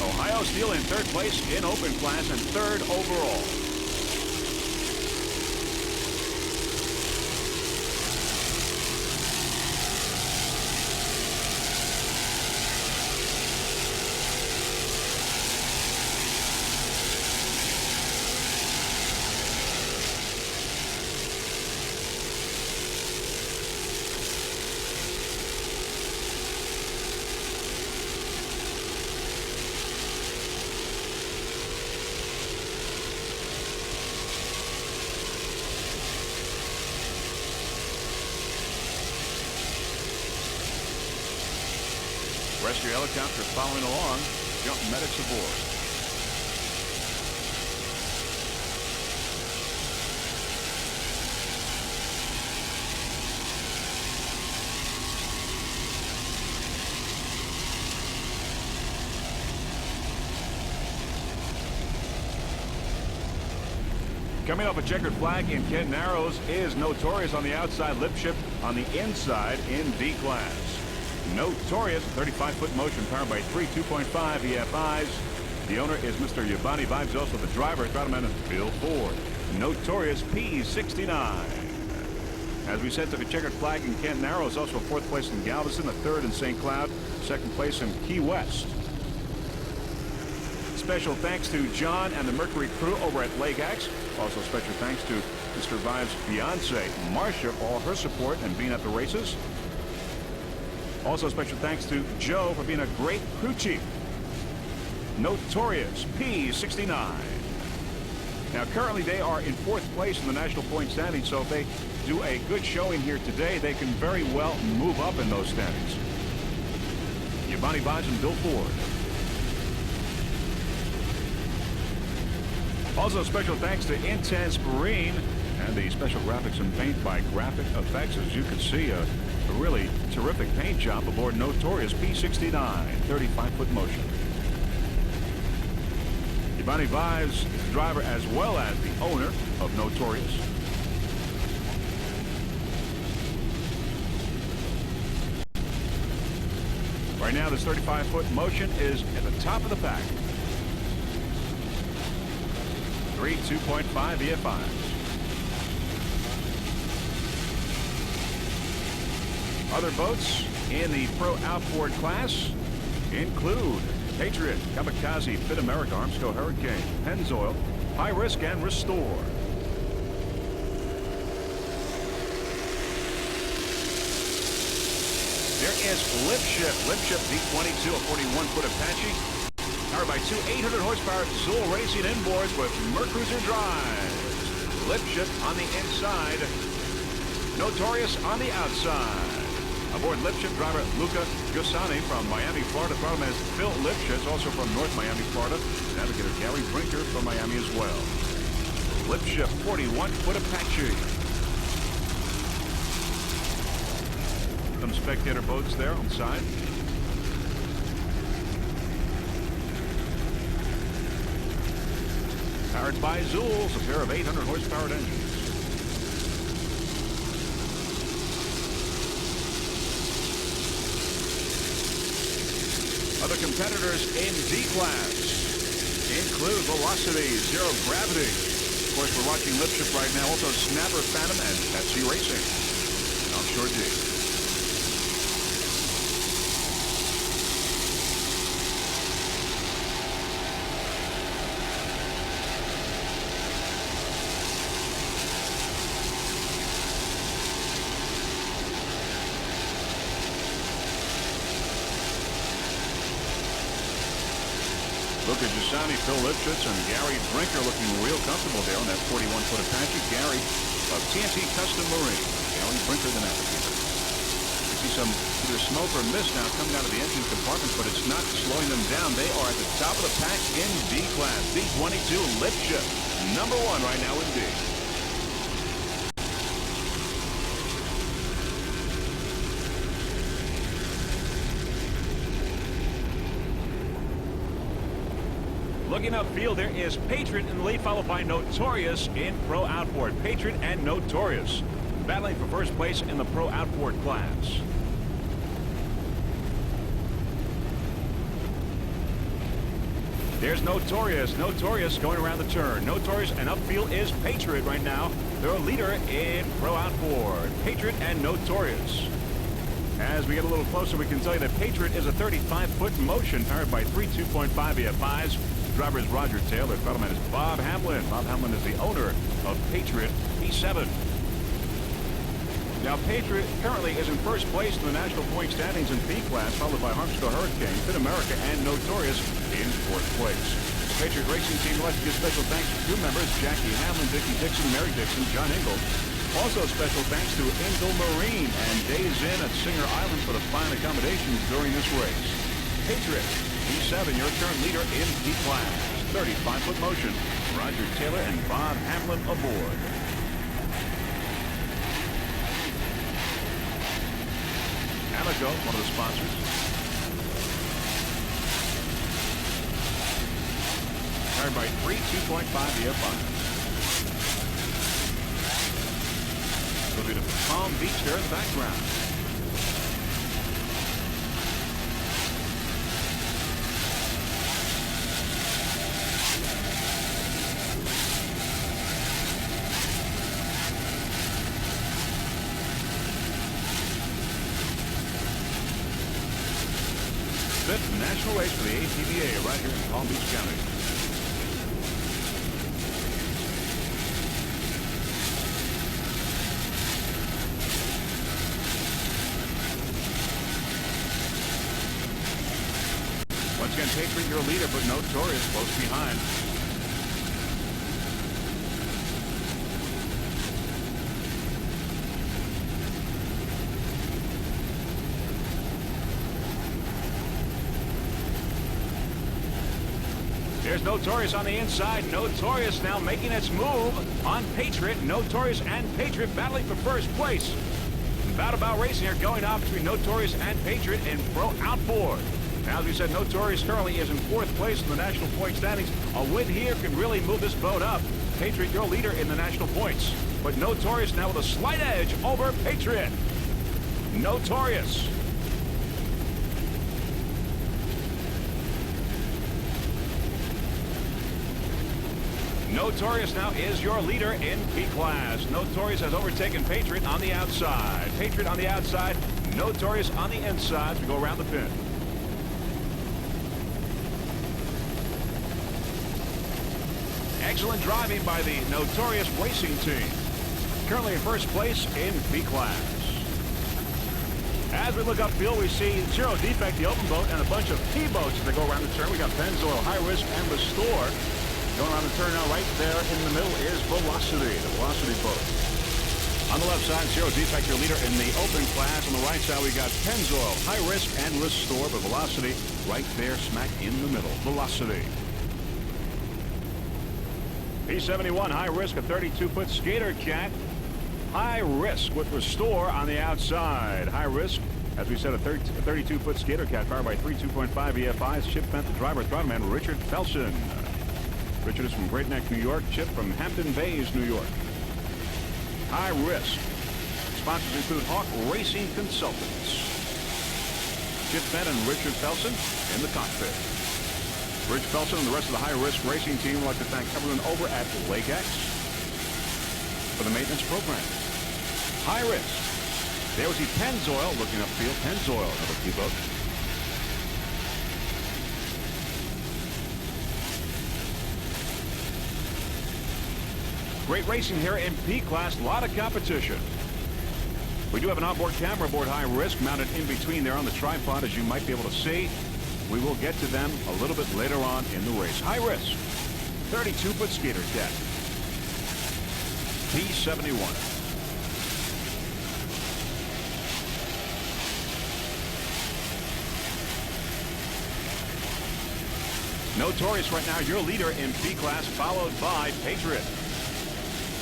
[SPEAKER 1] Ohio Steel in third place in open class and third overall. Rescue helicopter following along. Jump medics aboard. Coming off a checkered flag in Kent Narrows is Notorious on the outside, Lip Ship on the inside in D class. Notorious, 35-foot motion powered by 3 2.5 EFIs. The owner is Mr. Yabani Vibes, also the driver, throttle Bill Ford. Notorious P69. As we said, took a checkered flag in Kent Narrows, also a fourth place in Galveston, a third in St. Cloud, second place in Key West. Special thanks to John and the Mercury crew over at Lake Axe. Also special thanks to Mr. Vibe's fiance, Marcia, for all her support and being at the races. Also special thanks to Joe for being a great crew chief. Notorious P69. Now currently they are in fourth place in the national point standing, so if they do a good showing here today, they can very well move up in those standings. Yvonne Vibes and Bill Ford. Also special thanks to Intense Marine and the special graphics and paint by Graphic Effects. As you can see, a really terrific paint job aboard Notorious P69, 35-foot motion. Yvonne Vibes is the driver as well as the owner of Notorious. Right now, this 35-foot motion is at the top of the pack. 3 2.5 EFIs. Other boats in the Pro Outboard class include Patriot, Kamikaze, Fit America, Armsco Hurricane, Pennzoil, High Risk, and Restore. There is Lip Ship D22, a 41-foot Apache, powered by two 800-horsepower Zool Racing inboards with Mercruiser drives. Lip Ship on the inside, Notorious on the outside. Aboard Lip Ship driver Luca Giussani from Miami, Florida. Throttle is Phil Lipschitz, also from North Miami, Florida. Navigator Gary Brinker from Miami as well. Lip Ship 41-foot Apache. Some spectator boats there on the side. Powered by Zool's, a pair of 800-horsepower engines. Other competitors in D-Class include Velocity, Zero Gravity. Of course, we're watching Lip Ship right now. Also, Snapper, Phantom, and Pepsi Racing. Offshore D. Luca Giussani, Phil Lipschitz, and Gary Brinker looking real comfortable there on that 41-foot Apache. Gary of TNT Custom Marine. Gary Brinker, the navigator. You see some There's smoke or mist now coming out of the engine compartments, but it's not slowing them down. They are at the top of the pack in D class. D22 lift ship, number 1 right now in D. Looking upfield, there is Patriot in the lead, followed by Notorious in Pro Outboard. Patriot and Notorious battling for first place in the Pro Outboard class. There's Notorious. Notorious going around the turn. Notorious, and upfield is Patriot right now. They're a leader in Pro Outboard. Patriot and Notorious. As we get a little closer, we can tell you that Patriot is a 35-foot motion powered by 3 2.5 EFIs. Driver is Roger Taylor. Battleman is Bob Hamlin. Bob Hamlin is the owner of Patriot P7. Now, Patriot currently is in first place in the national point standings in P class, followed by Harmstar Hurricane, Fit America, and Notorious in fourth place. The Patriot Racing Team would like to give special thanks to crew members Jackie Hamlin, Dickie Dixon, Mary Dixon, John Engel. Also, special thanks to Engel Marine and Days Inn at Singer Island for the fine accommodations during this race. Patriot P7, your current leader in P class. 35-foot motion. Roger Taylor and Bob Hamlin aboard. Amoco, one of the sponsors. Powered by 3 2.5 EFI. We'll be to Palm Beach there in the background. Fifth national race for the ATVA right here in Palm Beach County. Once again, Patriot, your leader, but Notorious close behind. There's Notorious on the inside. Notorious now making its move on Patriot. Notorious and Patriot battling for first place. About racing here going off between Notorious and Patriot in Pro Outboard. Now, as we said, Notorious currently is in fourth place in the national point standings. A win here can really move this boat up. Patriot, your leader in the national points. But Notorious now with a slight edge over Patriot. Notorious. Notorious now is your leader in P class. Notorious has overtaken Patriot on the outside. Patriot on the outside, Notorious on the inside as we go around the pin. Excellent driving by the Notorious racing team. Currently in first place in P class. As we look upfield, we see Zero Defect, the open boat, and a bunch of P boats as they go around the turn. We got Pennzoil, High Risk, and Restore. Going around the turn now, right there in the middle is Velocity, the Velocity boat. On the left side, Zero Defect, your leader in the open class. On the right side, we got Pennzoil, High Risk, and Restore, but Velocity right there smack in the middle. Velocity. P71, High Risk, a 32-foot skater cat. High Risk with Restore on the outside. High Risk, as we said, a 32-foot skater cat powered by 3 2.5 EFIs. Chip Bent, the driver, throttleman, Richard Felson. Richard is from Great Neck, New York. Chip from Hampton Bays, New York. High Risk. Sponsors include Hawk Racing Consultants. Chip Bent and Richard Felson in the cockpit. Rich Felson and the rest of the High Risk Racing team would like to thank everyone over at Lake X for the maintenance program. High Risk. There we see Pennzoil looking upfield. Pennzoil, another P-boat. Great racing here in P class. A lot of competition. We do have an onboard camera aboard High Risk mounted in between there on the tripod, as you might be able to see. We will get to them a little bit later on in the race. High Risk, 32-foot skater cat. P71. Notorious right now, your leader in B class, followed by Patriot,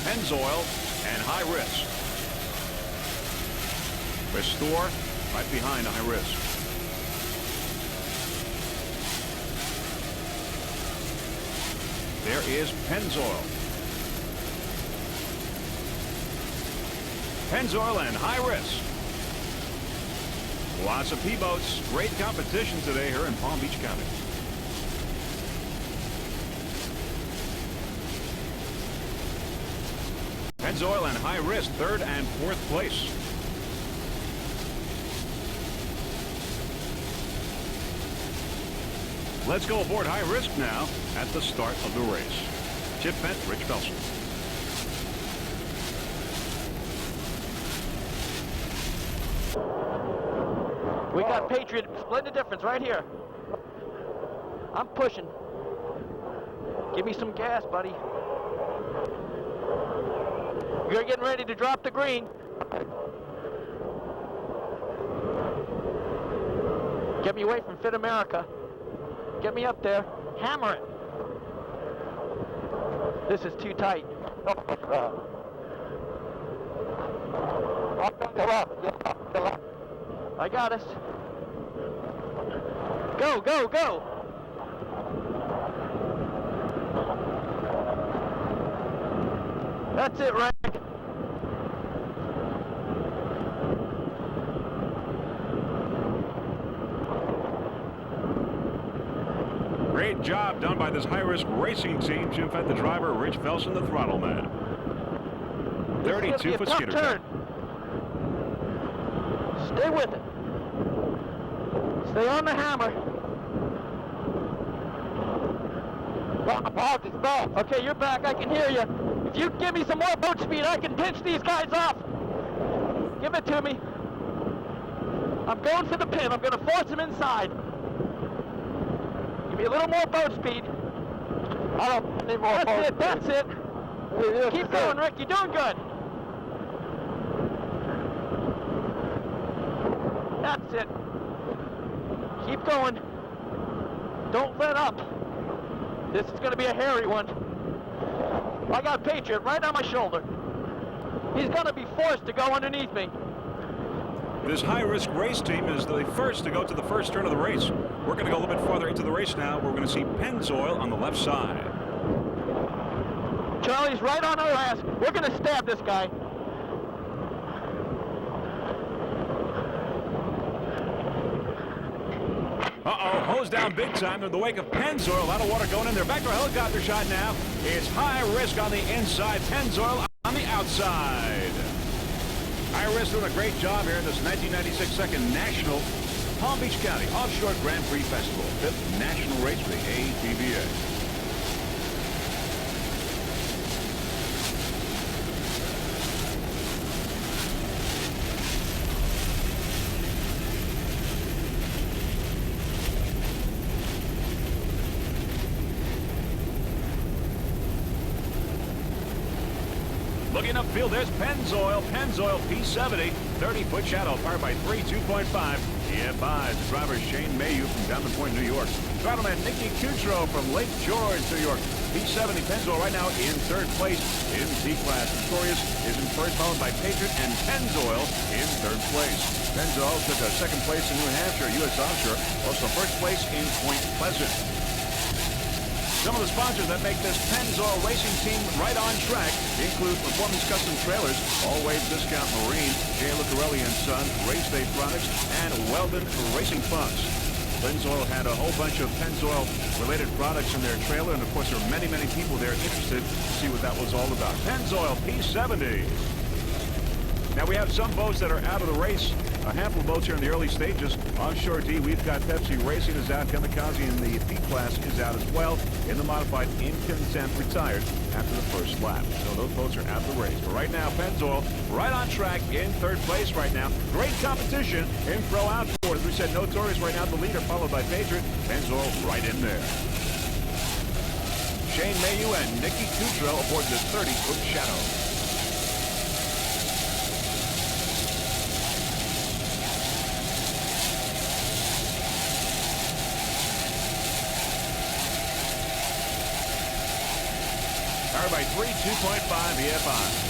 [SPEAKER 1] Pennzoil, and High Risk. Restore right behind High Risk. There is Pennzoil. Pennzoil and High Risk. Lots of P-boats. Great competition today here in Palm Beach County. Pennzoil and High Risk, 3rd and 4th place. Let's go aboard High Risk now at the start of the race. Chip Bent, Rich Felson.
[SPEAKER 6] We got Patriot splitting the difference right here. I'm pushing. Give me some gas, buddy. You're getting ready to drop the green. Get me away from Fit America. Get me up there. Hammer it. This is too tight. I got us. Go, go, go. That's it, Rick.
[SPEAKER 1] Great job done by this high-risk racing team. Jim Fett, the driver, Rich Felson, the throttle man. 32 foot skitter
[SPEAKER 6] turn. Stay with it. Stay on the hammer. Okay, you're back. I can hear you. If you give me some more boat speed, I can pinch these guys off. Give it to me. I'm going for the pin. I'm going to force him inside. Give me a little more boat speed. I don't need more boat speed. That's it. Keep going, Rick. You're doing good. That's it. Keep going. Don't let up. This is going to be a hairy one. I got Patriot right on my shoulder. He's going to be forced to go underneath me.
[SPEAKER 1] This high-risk race team is the first to go to the first turn of the race. We're going to go a little bit farther into the race now. We're going to see Pennzoil on the left side.
[SPEAKER 6] Charlie's right on our ass. We're going to stab this guy.
[SPEAKER 1] Uh-oh, hose down big time in the wake of Pennzoil. A lot of water going in there. Back to a helicopter shot now. It's High Risk on the inside, Pennzoil on the outside. High Risk doing a great job here in this 1996 second National Palm Beach County Offshore Grand Prix Festival. 5th national race for the APBA. Looking upfield, there's Pennzoil. Pennzoil P70, 30-foot shadow, powered by 3 2.5 EFIs. The driver is Shane Mayu from Diamond Point, New York. Throttle-man Nicky Cutro from Lake George, New York. P70 Pennzoil right now in 3rd place in C-Class. Notorious is in 1st, followed by Patriot and Pennzoil in 3rd place. Pennzoil took a 2nd place in New Hampshire, U.S. Offshore. Also 1st place in Point Pleasant. Some of the sponsors that make this Pennzoil racing team right on track include Performance Custom Trailers, All Waves Discount Marine, J. Lucarelli & Son, Race Day Products, and Weldon Racing Funds. Pennzoil had a whole bunch of Pennzoil-related products in their trailer, and of course there are many, many people there interested to see what that was all about. Pennzoil P70. Now we have some boats that are out of the race. A handful of boats here in the early stages. Offshore D, we've got Pepsi Racing is out. Kamikaze in the P class is out as well. In the modified, In Contempt retired after the first lap. So those boats are out of the race. But right now, Pennzoil right on track in 3rd place right now. Great competition in Pro Outboard. As we said, Notorious right now the leader, followed by Patriot. Pennzoil right in there. Shane Mayu and Nicky Cutro aboard this 30-foot shadow. by 3 2.5 EFI.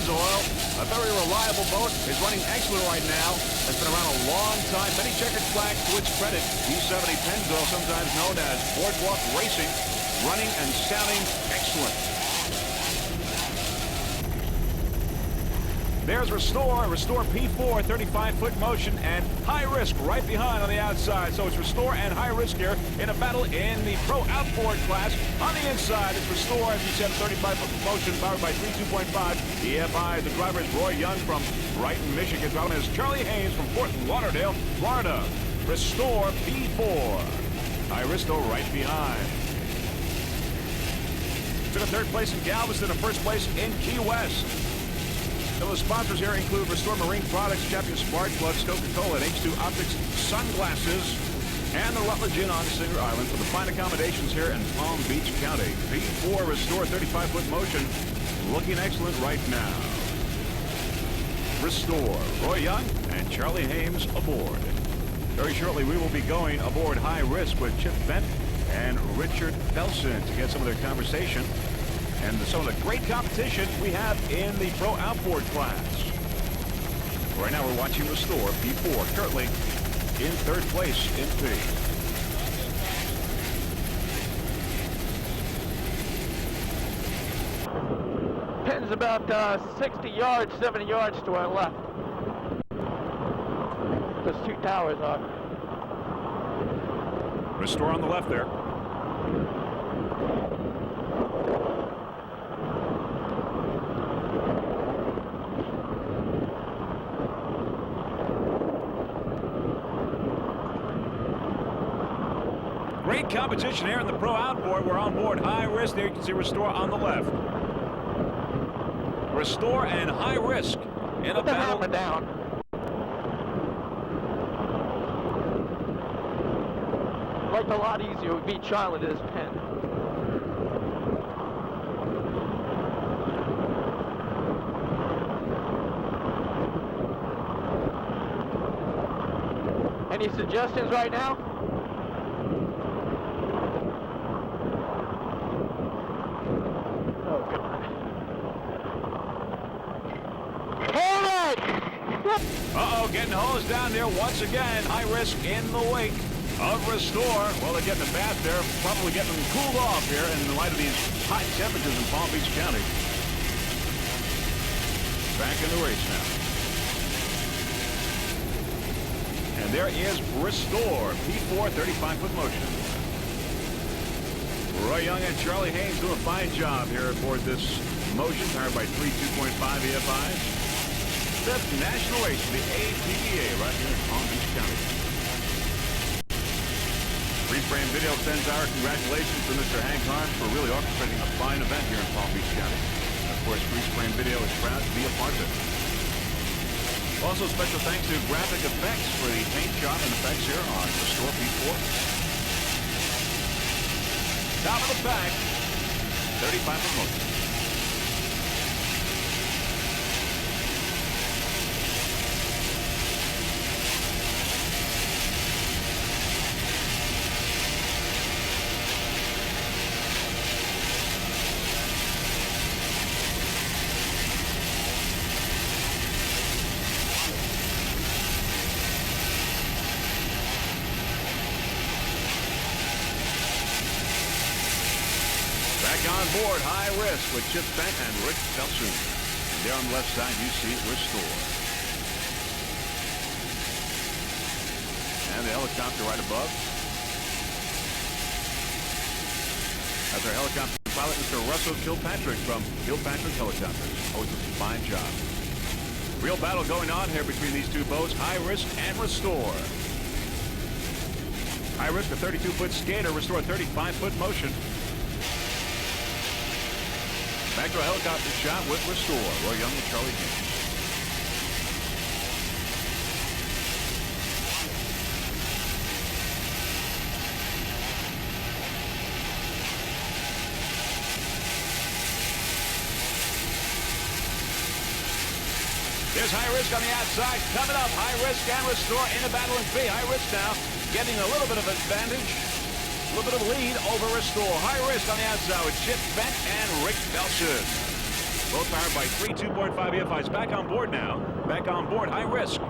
[SPEAKER 1] Oil, a very reliable boat, is running excellent right now. It's been around a long time. Many checkered flags to its credit. E70 Pennzoil, sometimes known as boardwalk racing, running and sounding excellent. There's Restore P4, 35-foot motion, and High Risk right behind on the outside. So it's Restore and High Risk here in a battle in the Pro Outboard class. On the inside, it's Restore, as you said, 35-foot motion, powered by 3 2.5 EFI. The driver is Roy Young from Brighton, Michigan. Driving is Charlie Haynes from Fort Lauderdale, Florida. Restore P4. High Risk, though, right behind. Took a third place in Galveston and first place in Key West. Some of the sponsors here include Restore Marine Products, Champion Spark Plugs, Coca-Cola, and H2 Optics Sunglasses, and the Rutledge Inn on Singer Island for the fine accommodations here in Palm Beach County. P4 Restore 35-foot motion, looking excellent right now. Restore, Roy Young and Charlie Haynes aboard. Very shortly, we will be going aboard High Risk with Chip Bent and Richard Felsen to get some of their conversation and some of the great competition we have in the Pro Outboard class. Right now we're watching Restore P4, currently in third place in P.
[SPEAKER 6] Pin's about 60 yards, 70 yards to our left. Those two towers are.
[SPEAKER 1] Restore on the left there. Great competition here in the Pro Outboard. We're on board High Risk. There you can see Restore on the left. Restore and High Risk in a battle.
[SPEAKER 6] Put the hammer down. Like a lot easier would beat Charlie to this pin. Any suggestions right now?
[SPEAKER 1] Uh-oh, getting hosed down there once again. High Risk in the wake of Restore. Well, they're getting a bath there, probably getting them cooled off here in the light of these high temperatures in Palm Beach County. Back in the race now. And there is Restore, P4, 35-foot motion. Roy Young and Charlie Haynes do a fine job here aboard this motion, powered by 3 2.5 EFIs. Fifth national race for the APEA right here in Palm Beach County. Freeze Frame Video sends our congratulations to Mr. Hank Harms for really orchestrating a fine event here in Palm Beach County. And of course, Freeze Frame Video is proud to be a part of it. Also, special thanks to Graphic Effects for the paint job and effects here on Restore P4. Top of the pack, 35-foot motion. On board High Risk with Chip Bent and Rick Felsen. And there on the left side you see Restore. And the helicopter right above. That's our helicopter pilot, Mr. Russell Kilpatrick from Kilpatrick Helicopters. Always a fine job. Real battle going on here between these two boats, High Risk and Restore. High Risk, a 32-foot skater, restore a 35-foot motion. Back to a helicopter shot with Restore. Roy Young and Charlie King. There's High Risk on the outside. Coming up, High Risk and Restore in a battle in B. High Risk now getting a little bit of advantage, a little bit of lead over Restore. High Risk on the outside with Chip Bent and Rick Belson. Both powered by three 2.5 EFIs. Back on board now. Back on board, High Risk.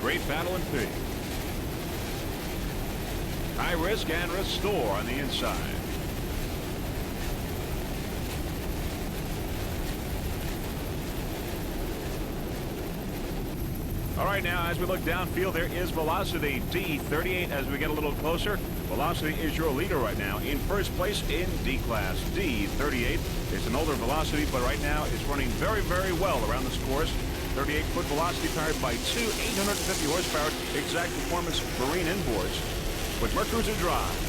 [SPEAKER 1] Great battle in P. High Risk and Restore on the inside. All right, now as we look downfield, there is Velocity D38 as we get a little closer. Velocity is your leader right now in first place in D class. D38. It's an older Velocity, but right now it's running very, very well around this course. 38-foot Velocity powered by two 850 horsepower exact performance marine inboards with Mercruiser drives.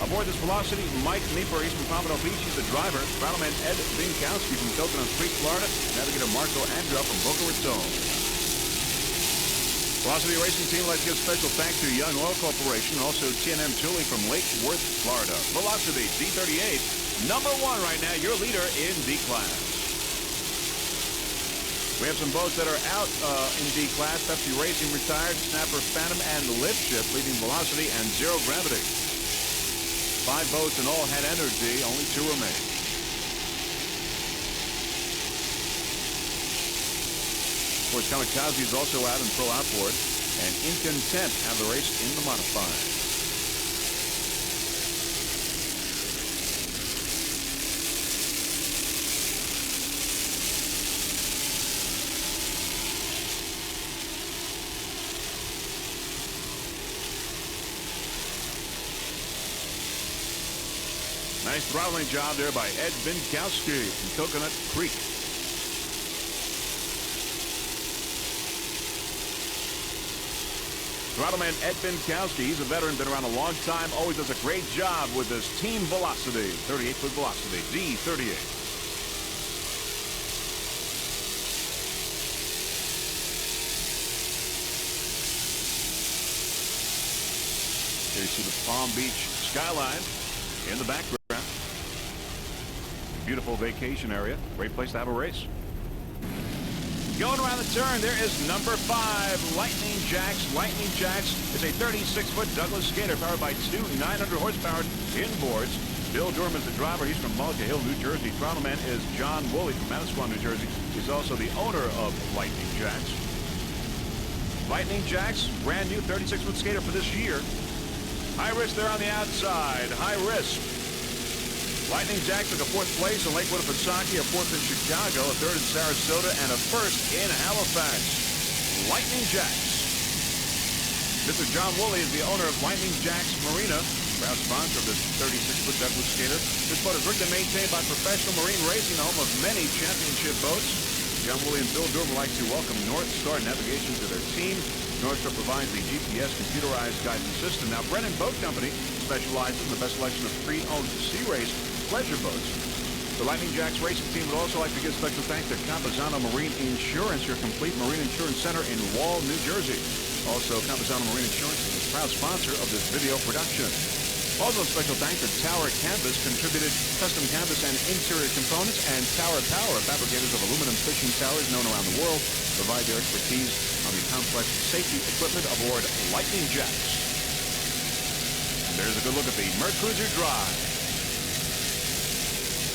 [SPEAKER 1] Aboard this Velocity, Mike Nieper, he's from Pompano Beach. He's the driver. Battleman Ed Binkowski from Coconut Creek, Florida. Navigator Marco Andrew from Boca Raton. Velocity Racing Team, let's give special thanks to Young Oil Corporation, also TNM Tooling from Lake Worth, Florida. Velocity D38, number one right now, your leader in D class. We have some boats that are out in D class. Pepsi Racing retired, Snapper Phantom and Lift Ship leading Velocity and Zero Gravity. 5 boats and all had energy, only 2 remain. Of course, Kamikaze is also out in Pro Outboard, and Incontent have the race in the modified. Nice throttling job there by Ed Binkowski from Coconut Creek. Throttleman Ed Binkowski, he's a veteran, been around a long time, always does a great job with this Team Velocity, 38-foot Velocity, D38. Here you see the Palm Beach skyline in the background. Beautiful vacation area. Great place to have a race. Going around the turn, there is number 5, Lightning Jacks. Lightning Jacks is a 36-foot Douglas skater powered by two 900 horsepower inboards. Bill Durham is the driver. He's from Mullica Hill, New Jersey. Throttleman is John Woolley from Manasquan, New Jersey. He's also the owner of Lightning Jacks. Lightning Jacks, brand new 36-foot skater for this year. High Risk there on the outside. High Risk. Lightning Jacks took a 4th place in Lakewood and Pisaki, a 4th in Chicago, a 3rd in Sarasota, and a 1st in Halifax. Lightning Jacks. Mr. John Woolley is the owner of Lightning Jacks Marina, proud sponsor of this 36-foot Douglas skater. This boat is rigged and maintained by Professional Marine Racing, home of many championship boats. John Woolley and Bill Durham would like to welcome North Star Navigation to their team. North Star provides the GPS computerized guidance system. Now, Brennan Boat Company specializes in the best selection of pre-owned sea race pleasure boats. The Lightning Jacks racing team would also like to give special thanks to Campazano Marine Insurance, your complete marine insurance center in Wall, New Jersey. Also, Campazano Marine Insurance is a proud sponsor of this video production. Also, special thanks to Tower Canvas, contributed custom canvas and interior components, and Tower Power, fabricators of aluminum fishing towers known around the world, provide their expertise on the complex safety equipment aboard Lightning Jacks. And there's a good look at the Mercruiser Drive.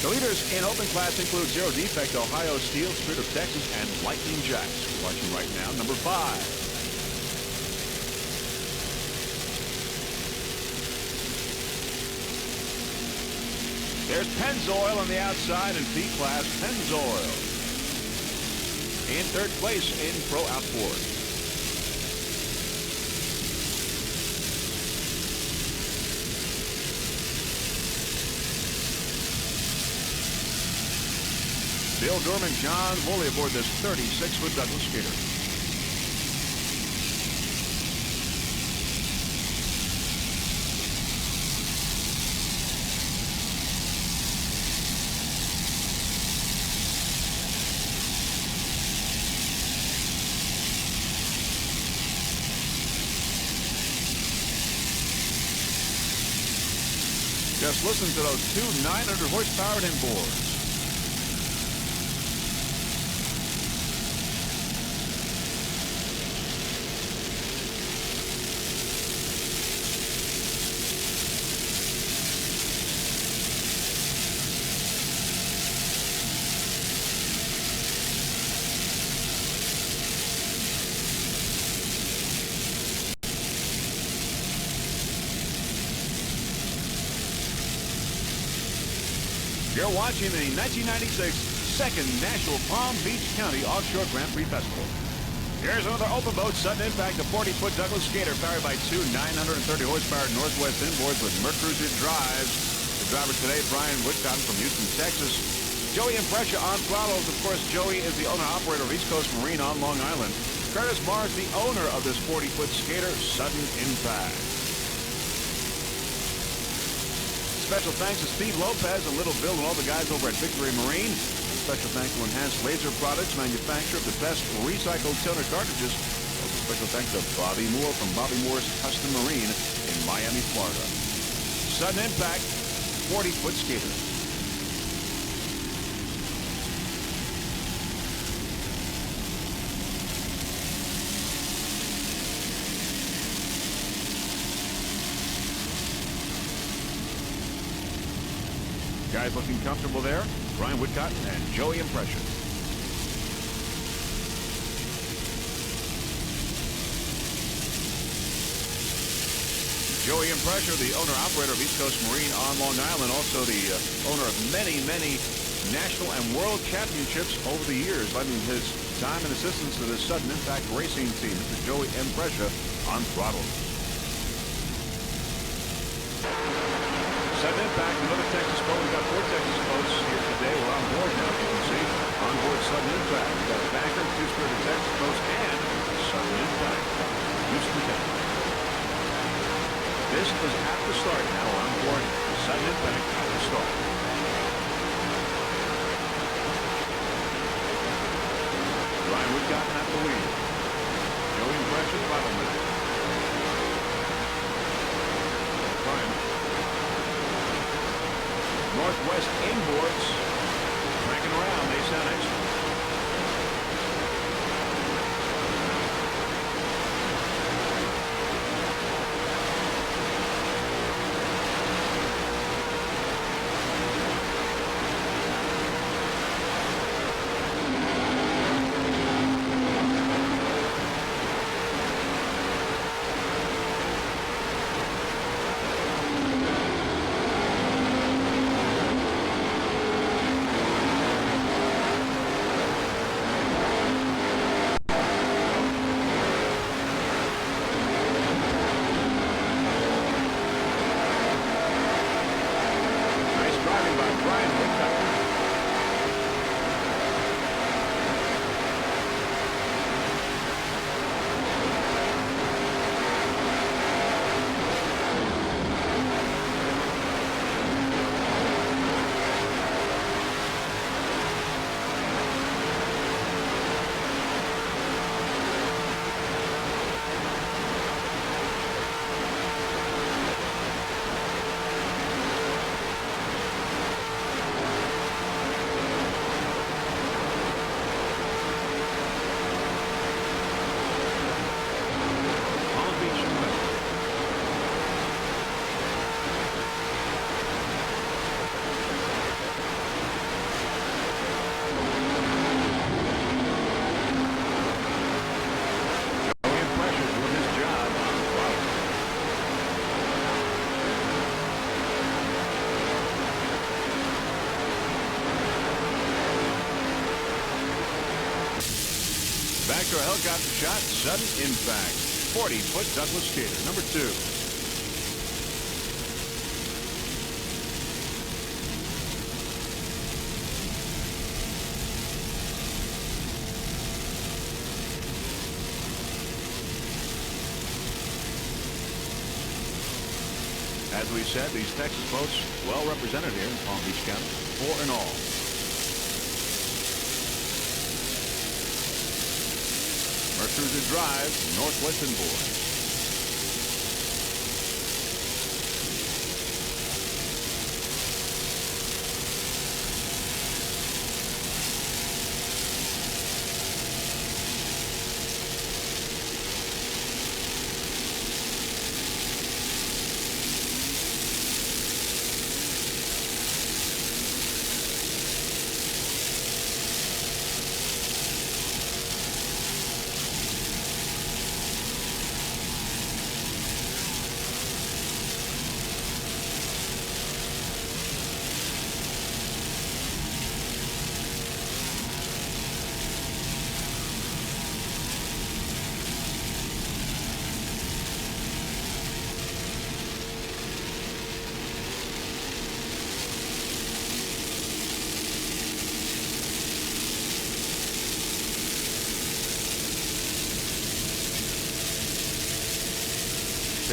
[SPEAKER 1] The leaders in open class include Zero Defect, Ohio Steel, Spirit of Texas, and Lightning Jacks. We're watching right now, number 5. There's Pennzoil on the outside in B-Class. Pennzoil in 3rd place in Pro Outboard. Bill Dorman, John Woolley aboard this 36-foot Douglas skater. Just listen to those two 900 horsepower inboards. You're watching the 1996 second National Palm Beach County Offshore Grand Prix Festival. Here's another open boat sudden impact, a 40-foot Douglas skater powered by two 930 horsepower Northwest inboards with Mercruiser drives. The driver today, Brian Woodcotton from Houston, Texas. Joey Impressia on throttles. Of course, Joey is the owner-operator of East Coast Marine on Long Island. Curtis Mars, the owner of this 40-foot skater, sudden impact. Special thanks to Steve Lopez and Little Bill and all the guys over at Victory Marine. Special thanks to Enhanced Laser Products, manufacturer of the best recycled toner cartridges. Also special thanks to Bobby Moore from Bobby Moore's Custom Marine in Miami, Florida. Sudden impact, 40-foot skater. Guys looking comfortable there. Brian Woodcotton and Joey Impression. Joey Impression, the owner-operator of East Coast Marine on Long Island, also the owner of many, many national and world championships over the years, lending his time and assistance to the sudden impact racing team. Mr. Joey Impression on throttle. Sudden impact, another Texas boat. We've got 4 Texas boats here today. We're on board now, as you can see. On board sudden impact. We've got a banker, 2 Spirit Texas boats, and sudden impact. Houston, Texas. This is at the start now. We're on board sudden impact at the start. Brian Woodcotton at the lead. Joey Impression, bottleneck. Northwest inboards cranking around. They sound excellent. Back to a helicopter shot. Sudden impact. 40-foot Douglas skater, number 2. As we said, these Texas boats well represented here in Palm Beach County, 4 in all. Mercury Drive, Northwest Inboard.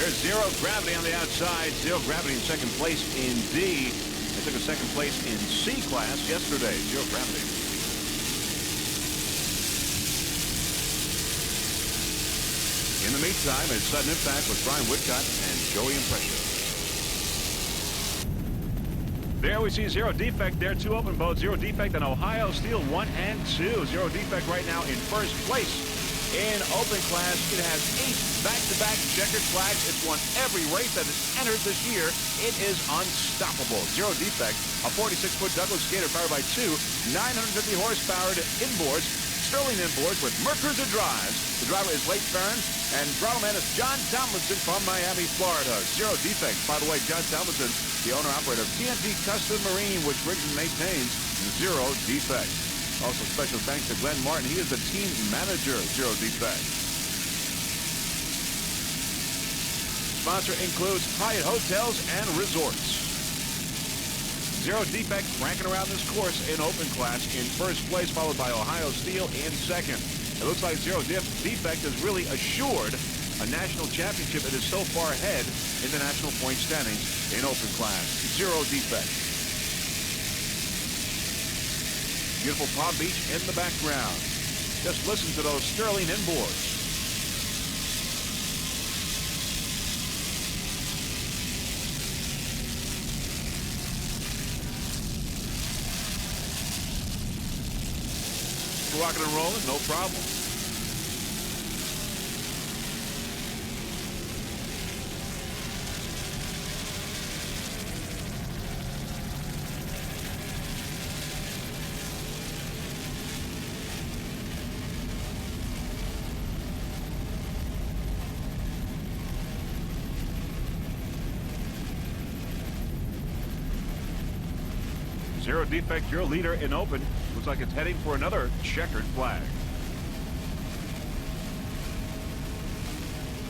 [SPEAKER 1] There's zero gravity on the outside. Zero gravity in second place in D. They took a second place in C class yesterday. Zero gravity. In the meantime, it's sudden impact with Brian Woodcott and Joey Impression. There we see Zero Defect there. 2 open boats. Zero Defect and Ohio Steel 1 and 2. Zero Defect right now in first place. In open class, it has 8 back-to-back checkered flags. It's won every race that has entered this year. It is unstoppable. Zero Defect, a 46-foot Douglas skater powered by 2 950 horsepower inboards, Sterling inboards with Mercury drives. The driver is Leighton Farron, and throttle man is John Tomlinson from Miami, Florida. Zero Defect, by the way, John Tomlinson, the owner-operator of TNT Custom Marine, which rigs and maintains Zero Defect. Also, special thanks to Glenn Martin. He is the team manager of Zero Defect. Sponsor includes Hyatt Hotels and Resorts. Zero Defect ranking around this course in open class in first place, followed by Ohio Steel in second. It looks like Zero Defect has really assured a national championship. It is so far ahead in the national point standings in open class. Zero Defect. Beautiful Palm Beach in the background. Just listen to those Sterling inboards. Rocking and rolling, no problem. Zero Defect, your leader in open. Looks like it's heading for another checkered flag.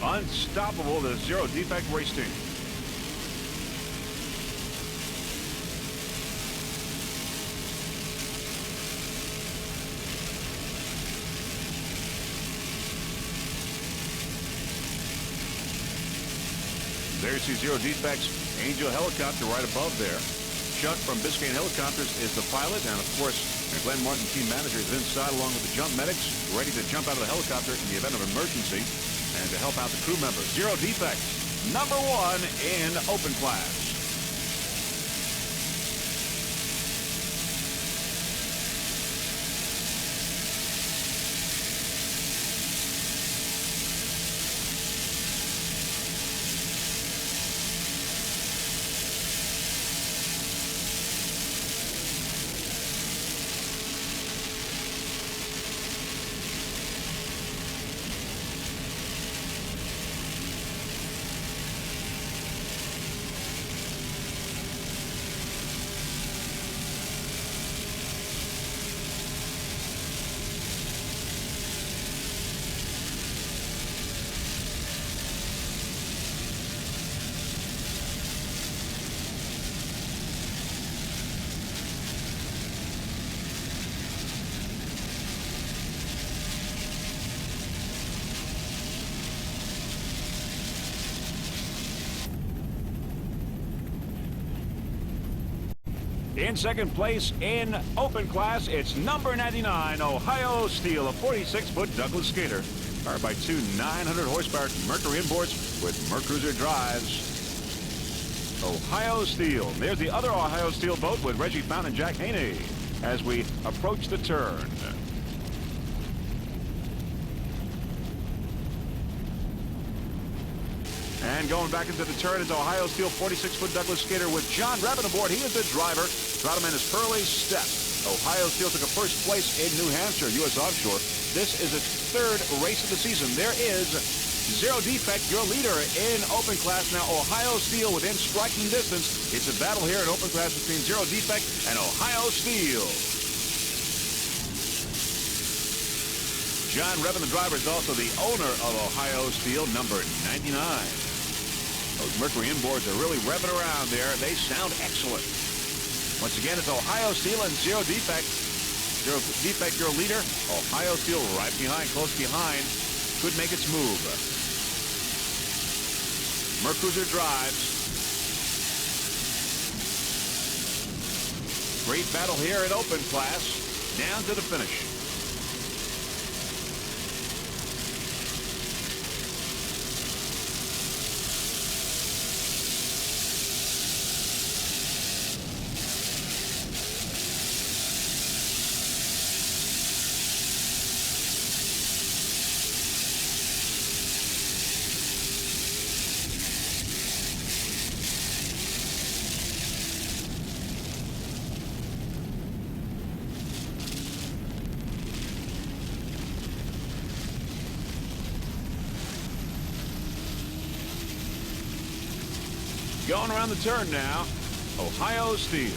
[SPEAKER 1] Unstoppable, the Zero Defect race team. There you see Zero Defect's Angel helicopter right above there. Chuck from Biscayne Helicopters is the pilot, and of course, Glenn Martin, team manager, is inside along with the jump medics, ready to jump out of the helicopter in the event of emergency and to help out the crew members. Zero Defect, #1 in open class. In second place in open class, it's number 99, Ohio Steel, a 46-foot Douglas skater. Powered by two 900 horsepower Mercury inboards with Mercruiser drives. Ohio Steel. There's the other Ohio Steel boat with Reggie Fountain and Jack Haney as we approach the turn. And going back into the turn is Ohio Steel 46-foot Douglas skater with John Revin aboard. He is the driver. Throttle is Hurley Step. Ohio Steel took a first place in New Hampshire, U.S. Offshore. This is its third race of the season. There is Zero Defect, your leader in open class. Now Ohio Steel within striking distance. It's a battle here in open class between Zero Defect and Ohio Steel. John Revin, the driver, is also the owner of Ohio Steel, number 99. Those Mercury inboards are really revving around there. They sound excellent. Once again, it's Ohio Steel and Zero Defect. Zero Defect, your leader. Ohio Steel right behind, close behind. Could make its move. Mercruiser drives. Great battle here in open class. Down to the finish. Going around the turn now, Ohio Steel.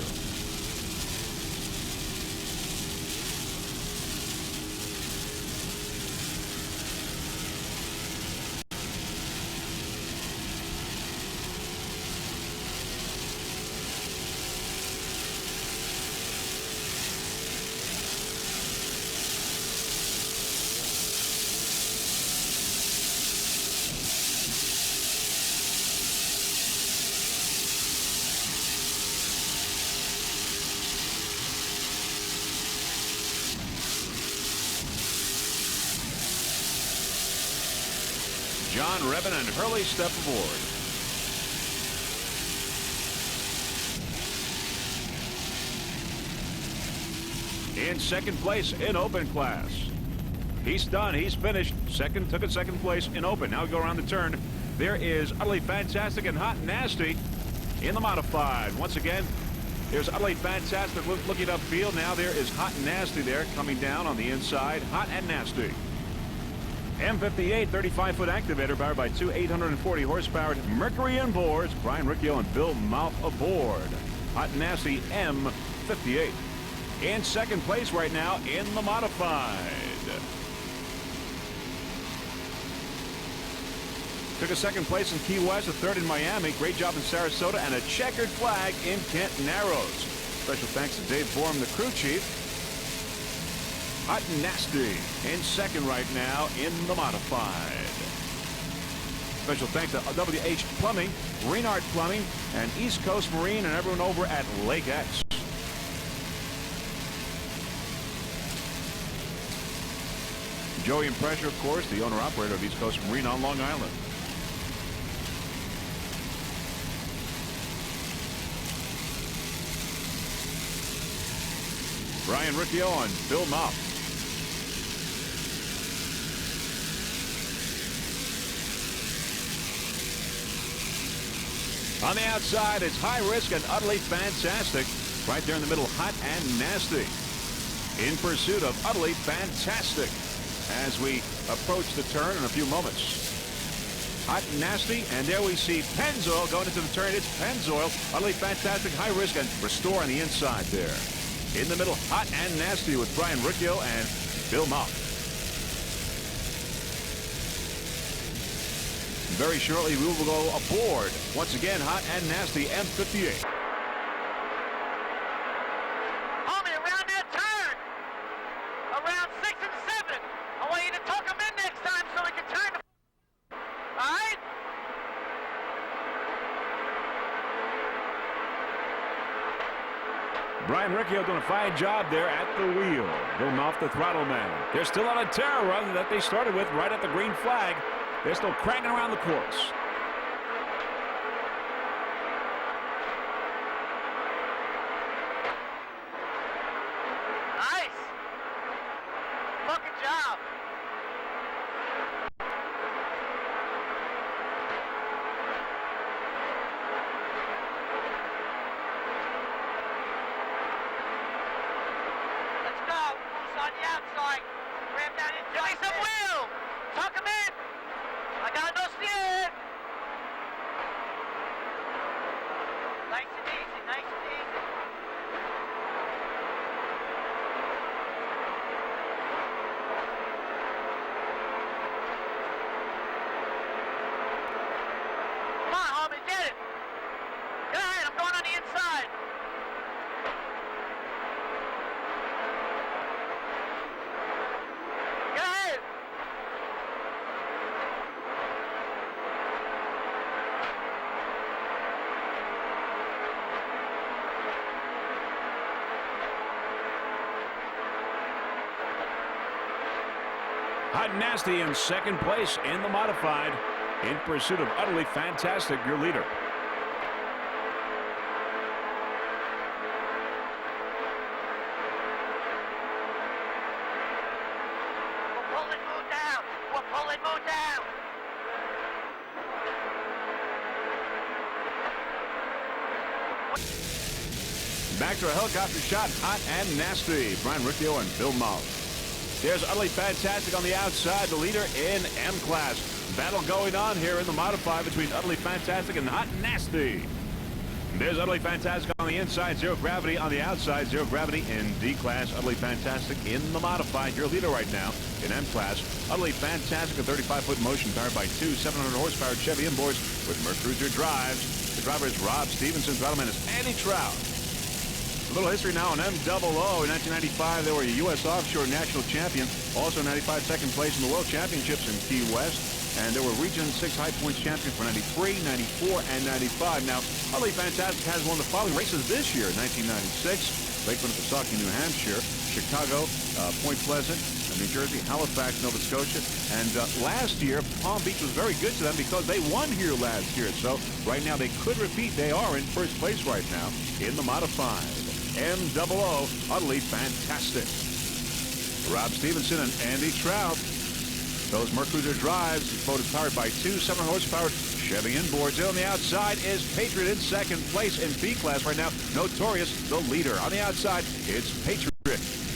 [SPEAKER 1] John Revin and Hurley step aboard. In second place in open class. He's done. He's finished. Took a second place in open. Now we go around the turn. There is Utterly Fantastic and Hot and Nasty in the modified. Once again, there's Utterly Fantastic looking upfield. Now there is Hot and Nasty there coming down on the inside. Hot and Nasty. M58 35-foot activator powered by two 840 horsepower Mercury inboards. Brian Riccio and Bill Mouth aboard. Hot and Nasty M58. In second place right now in the modified. Took a second place in Key West, a third in Miami. Great job in Sarasota, and a checkered flag in Kent Narrows. Special thanks to Dave Borum, the crew chief. Hot and Nasty in second right now in the modified. Special thanks to WH Plumbing, Renard Plumbing, and East Coast Marine, and everyone over at Lake X. Joey and Pressure, of course, the owner-operator of East Coast Marine on Long Island. Brian Riccio and Bill Mouth. On the outside, it's High Risk and Utterly Fantastic. Right there in the middle, Hot and Nasty. In pursuit of Utterly Fantastic as we approach the turn in a few moments. Hot and Nasty, and there we see Pennzoil going into the turn. It's Pennzoil, Utterly Fantastic, High Risk, and Restore on the inside there. In the middle, Hot and Nasty with Brian Riccio and Bill Mouth. Very shortly, we will go aboard. Once again, Hot and Nasty M58.
[SPEAKER 9] Homie, around that turn, around 6 and 7, I want you to tuck them in next time so we can turn the... All right?
[SPEAKER 1] Brian Riccio doing a fine job there at the wheel. Going off the throttle man. They're still on a terror run that they started with right at the green flag. They're still cranking around the course.
[SPEAKER 9] Nice. Fucking job. Let's go. Who's on the outside? Ram down in. Give me some wheel. Tuck him in. I got no steer. Nice and easy. Nice and easy. Come on, homie, get it. Go ahead, I'm going on the inside. Go ahead.
[SPEAKER 1] Hot and Nasty in second place in the modified. In pursuit of Utterly Fantastic, your leader.
[SPEAKER 9] We're pulling Moon down. We're pulling Moon down.
[SPEAKER 1] Back to a helicopter shot, Hot and Nasty. Brian Riccio and Bill Mull. There's Utterly Fantastic on the outside, the leader in M class. Battle going on here in the modified between Utterly Fantastic and Hot and Nasty. There's Utterly Fantastic on the inside, Zero Gravity on the outside. Zero Gravity in D class, Utterly Fantastic in the modified. Your leader right now in M class. Utterly Fantastic, a 35-foot motion powered by two 700 horsepower Chevy inboards with Mercruiser drives. The driver is Rob Stevenson. Throttle is Andy Trout. A little history now on MOO. In 1995, they were a U.S. Offshore national champion. Also in 95, second place in the World Championships in Key West. And they were Region 6 High Points champion for 93, 94, and 95. Now, Utterly Fantastic has won the following races this year: 1996, Lakeland, Pisaki, New Hampshire; Chicago, Point Pleasant, New Jersey; Halifax, Nova Scotia. And last year, Palm Beach was very good to them because they won here last year. So right now they could repeat. They are in first place right now in the modified. MOO, Utterly Fantastic. Rob Stevenson and Andy Trout. Those Mercruiser drives. The boat is powered by two 700 horsepower Chevy inboards. On the outside is Patriot in second place in B class right now. Notorious, the leader. On the outside, it's Patriot.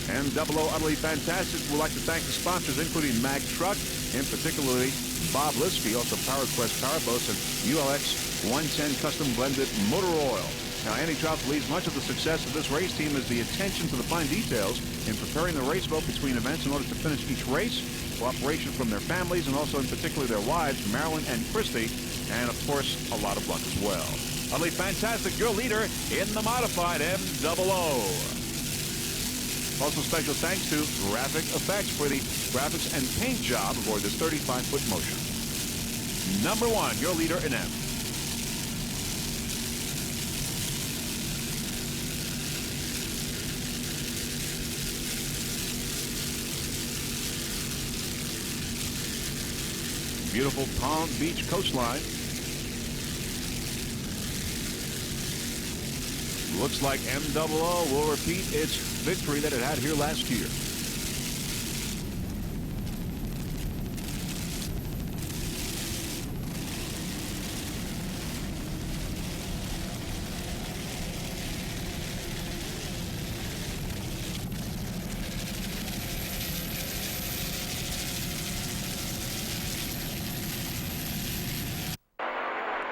[SPEAKER 1] MOO, Utterly Fantastic. We'd like to thank the sponsors, including Mag Truck, in particularly Bob Liskey, also PowerQuest Powerboats, and ULX 110 Custom Blended Motor Oil. Now, Andy Trout believes much of the success of this race team is the attention to the fine details in preparing the race boat between events in order to finish each race, cooperation from their families, and also in particular their wives, Marilyn and Christy, and of course, a lot of luck as well. Utterly Fantastic, your leader in the modified MOO. Also, special thanks to Graphic Effects for the graphics and paint job aboard this 35-foot motion. Number one, your leader in M. Beautiful Palm Beach coastline. Looks like MOO will repeat its victory that it had here last year.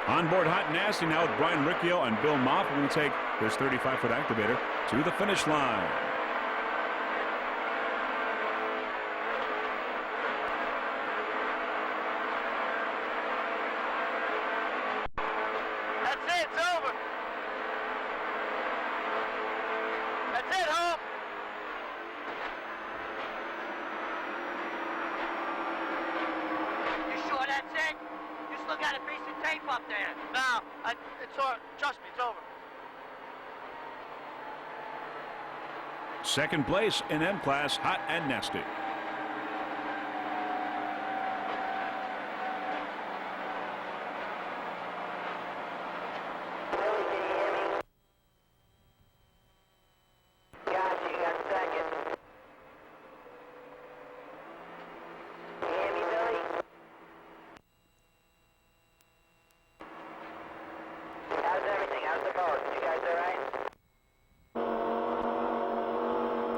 [SPEAKER 1] On board Hot and Nasty now with Brian Riccio and Bill Mopp. We're going to take this 35-foot activator to the finish line.
[SPEAKER 9] That's it, it's over. That's it, home. You sure that's it? You still got a piece of tape up there.
[SPEAKER 3] No, it's all, trust me, it's over.
[SPEAKER 1] Second place in M class, Hot and Nasty.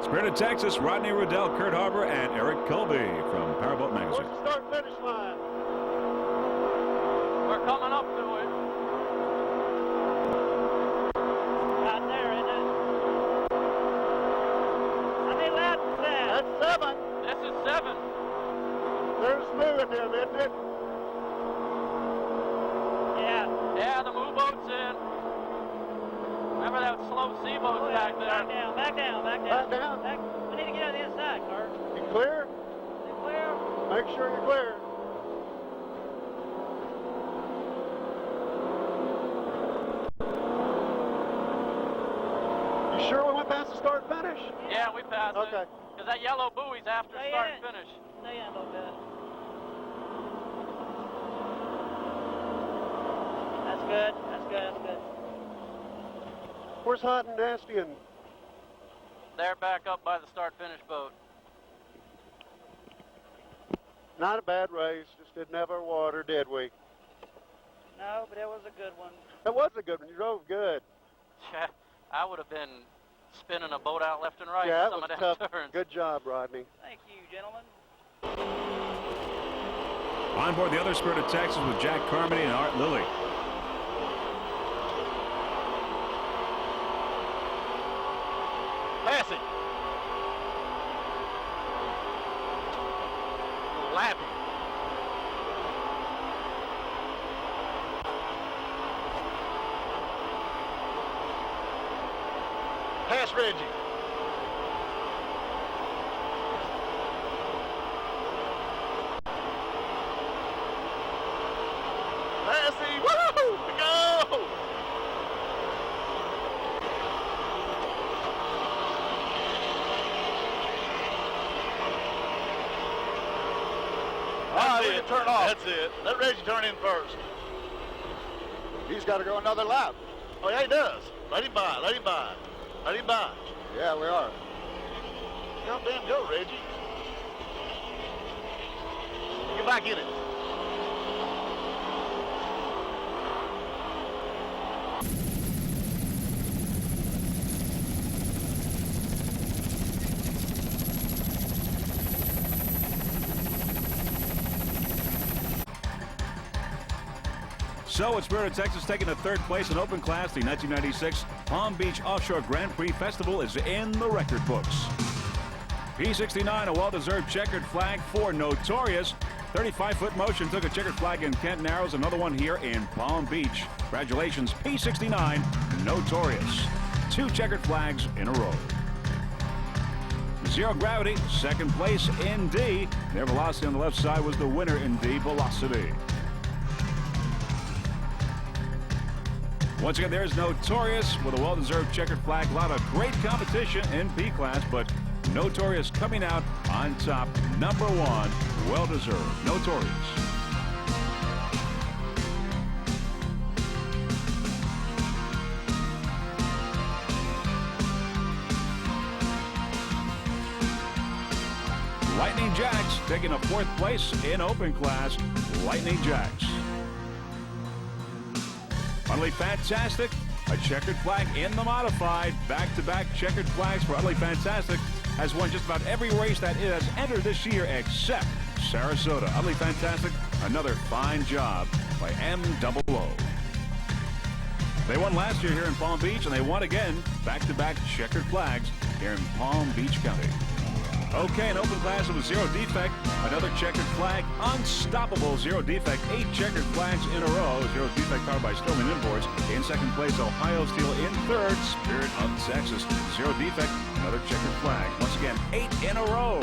[SPEAKER 1] Spirit of Texas, Rodney Riddell, Kurt Harbor, and Eric Colby from Powerboat Magazine.
[SPEAKER 8] Where's the start-finish line?
[SPEAKER 7] We're coming up to it. Out there, isn't it? How many laps is that?
[SPEAKER 8] That's 7.
[SPEAKER 7] This is 7.
[SPEAKER 8] They're smooth him, isn't it?
[SPEAKER 7] Yeah. Yeah, the move boat's in. Remember that slow seaboat back there? Back down, back down, back down.
[SPEAKER 8] Back down?
[SPEAKER 7] We need to get on the inside, Kurt.
[SPEAKER 8] You clear?
[SPEAKER 7] You clear?
[SPEAKER 8] Make sure you're clear. You sure we went past the start-finish?
[SPEAKER 7] Yeah, we passed it.
[SPEAKER 8] Okay.
[SPEAKER 7] Because that yellow buoy's after start and finish.
[SPEAKER 6] Stay in a little bit. That's good. That's good. That's good.
[SPEAKER 8] Where's Hot and Nasty and
[SPEAKER 7] They're back up by the start-finish boat.
[SPEAKER 8] not a bad race, just didn't have our water, did we?
[SPEAKER 6] No, but it was a good one.
[SPEAKER 8] That was a good one. You drove good.
[SPEAKER 7] Yeah, I would have been spinning a boat out left and right
[SPEAKER 8] Yeah,
[SPEAKER 7] in
[SPEAKER 8] that
[SPEAKER 7] some
[SPEAKER 8] was
[SPEAKER 7] of
[SPEAKER 8] tough.
[SPEAKER 7] that turns.
[SPEAKER 8] Good job, Rodney.
[SPEAKER 6] Thank you, gentlemen.
[SPEAKER 1] On board the other Spirit of Texas with Jack Carmody and Art Lilly.
[SPEAKER 5] Pass it. Lappy. Pass Reggie. Passy. Woo! Go! Turn off. That's it. Let Reggie turn in first.
[SPEAKER 4] He's got to go another lap.
[SPEAKER 5] Oh, yeah, he does. Let him by. Let him by. Let him by.
[SPEAKER 4] Yeah, we are.
[SPEAKER 5] Come damn go, Reggie. Get back in it.
[SPEAKER 1] So it's Spirit of Texas taking the third place in open class. The 1996 Palm Beach Offshore Grand Prix Festival is in the record books. P69, a well-deserved checkered flag for Notorious. 35-foot motion took a checkered flag in Kent Narrows, another one here in Palm Beach. Congratulations, P69, Notorious. 2 checkered flags in a row. Zero Gravity, second place in D. Their Velocity on the left side was the winner in D, Velocity. Once again, there's Notorious with a well-deserved checkered flag. A lot of great competition in P class, but Notorious coming out on top. Number 1, well-deserved. Notorious. Lightning Jacks taking a 4th place in open class. Lightning Jacks. Utterly Fantastic, a checkered flag in the modified. Back-to-back checkered flags for Utterly Fantastic. Has won just about every race that it has entered this year except Sarasota. Utterly Fantastic, another fine job by MOO. They won last year here in Palm Beach, and they won again. Back-to-back checkered flags here in Palm Beach County. Okay, in open class, it was Zero Defect. Another checkered flag. Unstoppable Zero Defect. 8 checkered flags in a row. Zero Defect powered by Sterling Imports. In second place, Ohio Steel. In third, Spirit of Texas. Zero Defect. Another checkered flag. Once again, 8 in a row.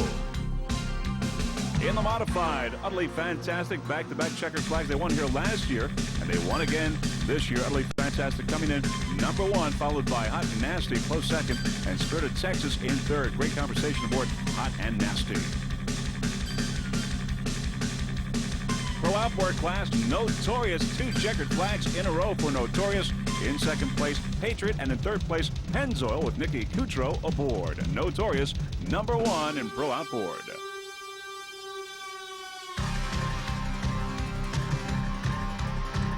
[SPEAKER 1] In the modified, Utterly Fantastic. Back-to-back checkered flags. They won here last year, and they won again this year. Utterly Fantastic. Fantastic coming in #1, followed by Hot and Nasty close second, and Spirit of Texas in third. Great conversation aboard Hot and Nasty. Pro outboard class, Notorious. 2 checkered flags in a row for Notorious. In second place, Patriot, and in third place, Pennzoil with Nicky Coutreau aboard. Notorious, #1 in Pro outboard.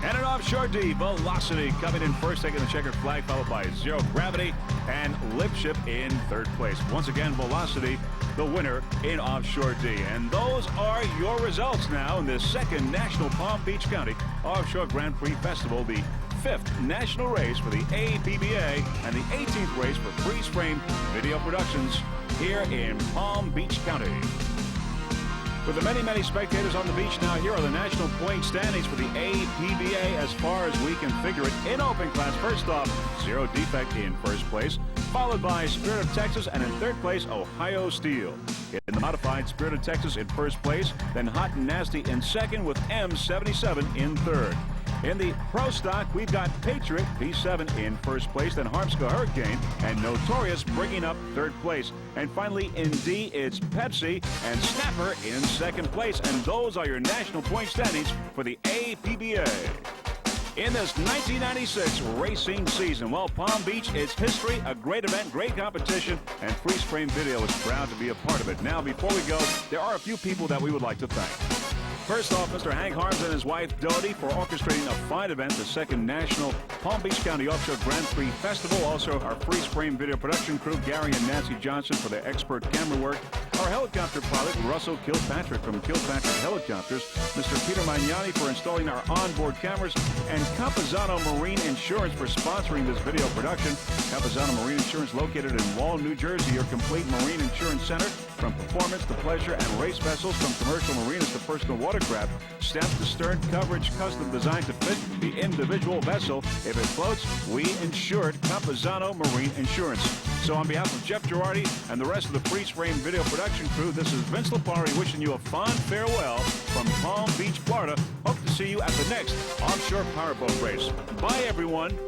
[SPEAKER 1] And an Offshore D, Velocity coming in first, taking the checkered flag, followed by Zero Gravity and Lipship in third place. Once again, Velocity, the winner in Offshore D. And those are your results now in the second National Palm Beach County Offshore Grand Prix Festival, the 5th national race for the APBA and the 18th race for Freeze Frame Video Productions here in Palm Beach County. With the many, many spectators on the beach now, here are the national point standings for the APBA as far as we can figure it. In open class, first off, Zero Defect in first place, followed by Spirit of Texas, and in third place, Ohio Steel. In the modified, Spirit of Texas in first place, then Hot and Nasty in second, with M77 in third. In the Pro Stock, we've got Patriot, P7 in first place, then Harmska Hurricane, and Notorious bringing up third place. And finally, in D, it's Pepsi and Snapper in second place. And those are your national point standings for the APBA. In this 1996 racing season, well, Palm Beach is history, a great event, great competition, and Freeze Frame Video is proud to be a part of it. Now, before we go, there are a few people that we would like to thank. First off, Mr. Hank Harms and his wife, Dodie, for orchestrating a fine event, the second National Palm Beach County Offshore Grand Prix Festival. Also, our Freeze Frame Video production crew, Gary and Nancy Johnson, for their expert camera work. Our helicopter pilot, Russell Kilpatrick from Kilpatrick Helicopters. Mr. Peter Magnani for installing our onboard cameras. And Campazano Marine Insurance for sponsoring this video production. Campazano Marine Insurance, located in Wall, New Jersey, your complete marine insurance center. From performance to pleasure and race vessels, from commercial marinas to personal watercraft, stem to stern coverage, custom designed to fit the individual vessel. If it floats, we insure it. Campazano Marine Insurance. So on behalf of Jeff Girardi and the rest of the Freeze Frame Video production crew, this is Vince Lipari wishing you a fond farewell from Palm Beach, Florida. Hope to see you at the next Offshore Powerboat race. Bye, everyone.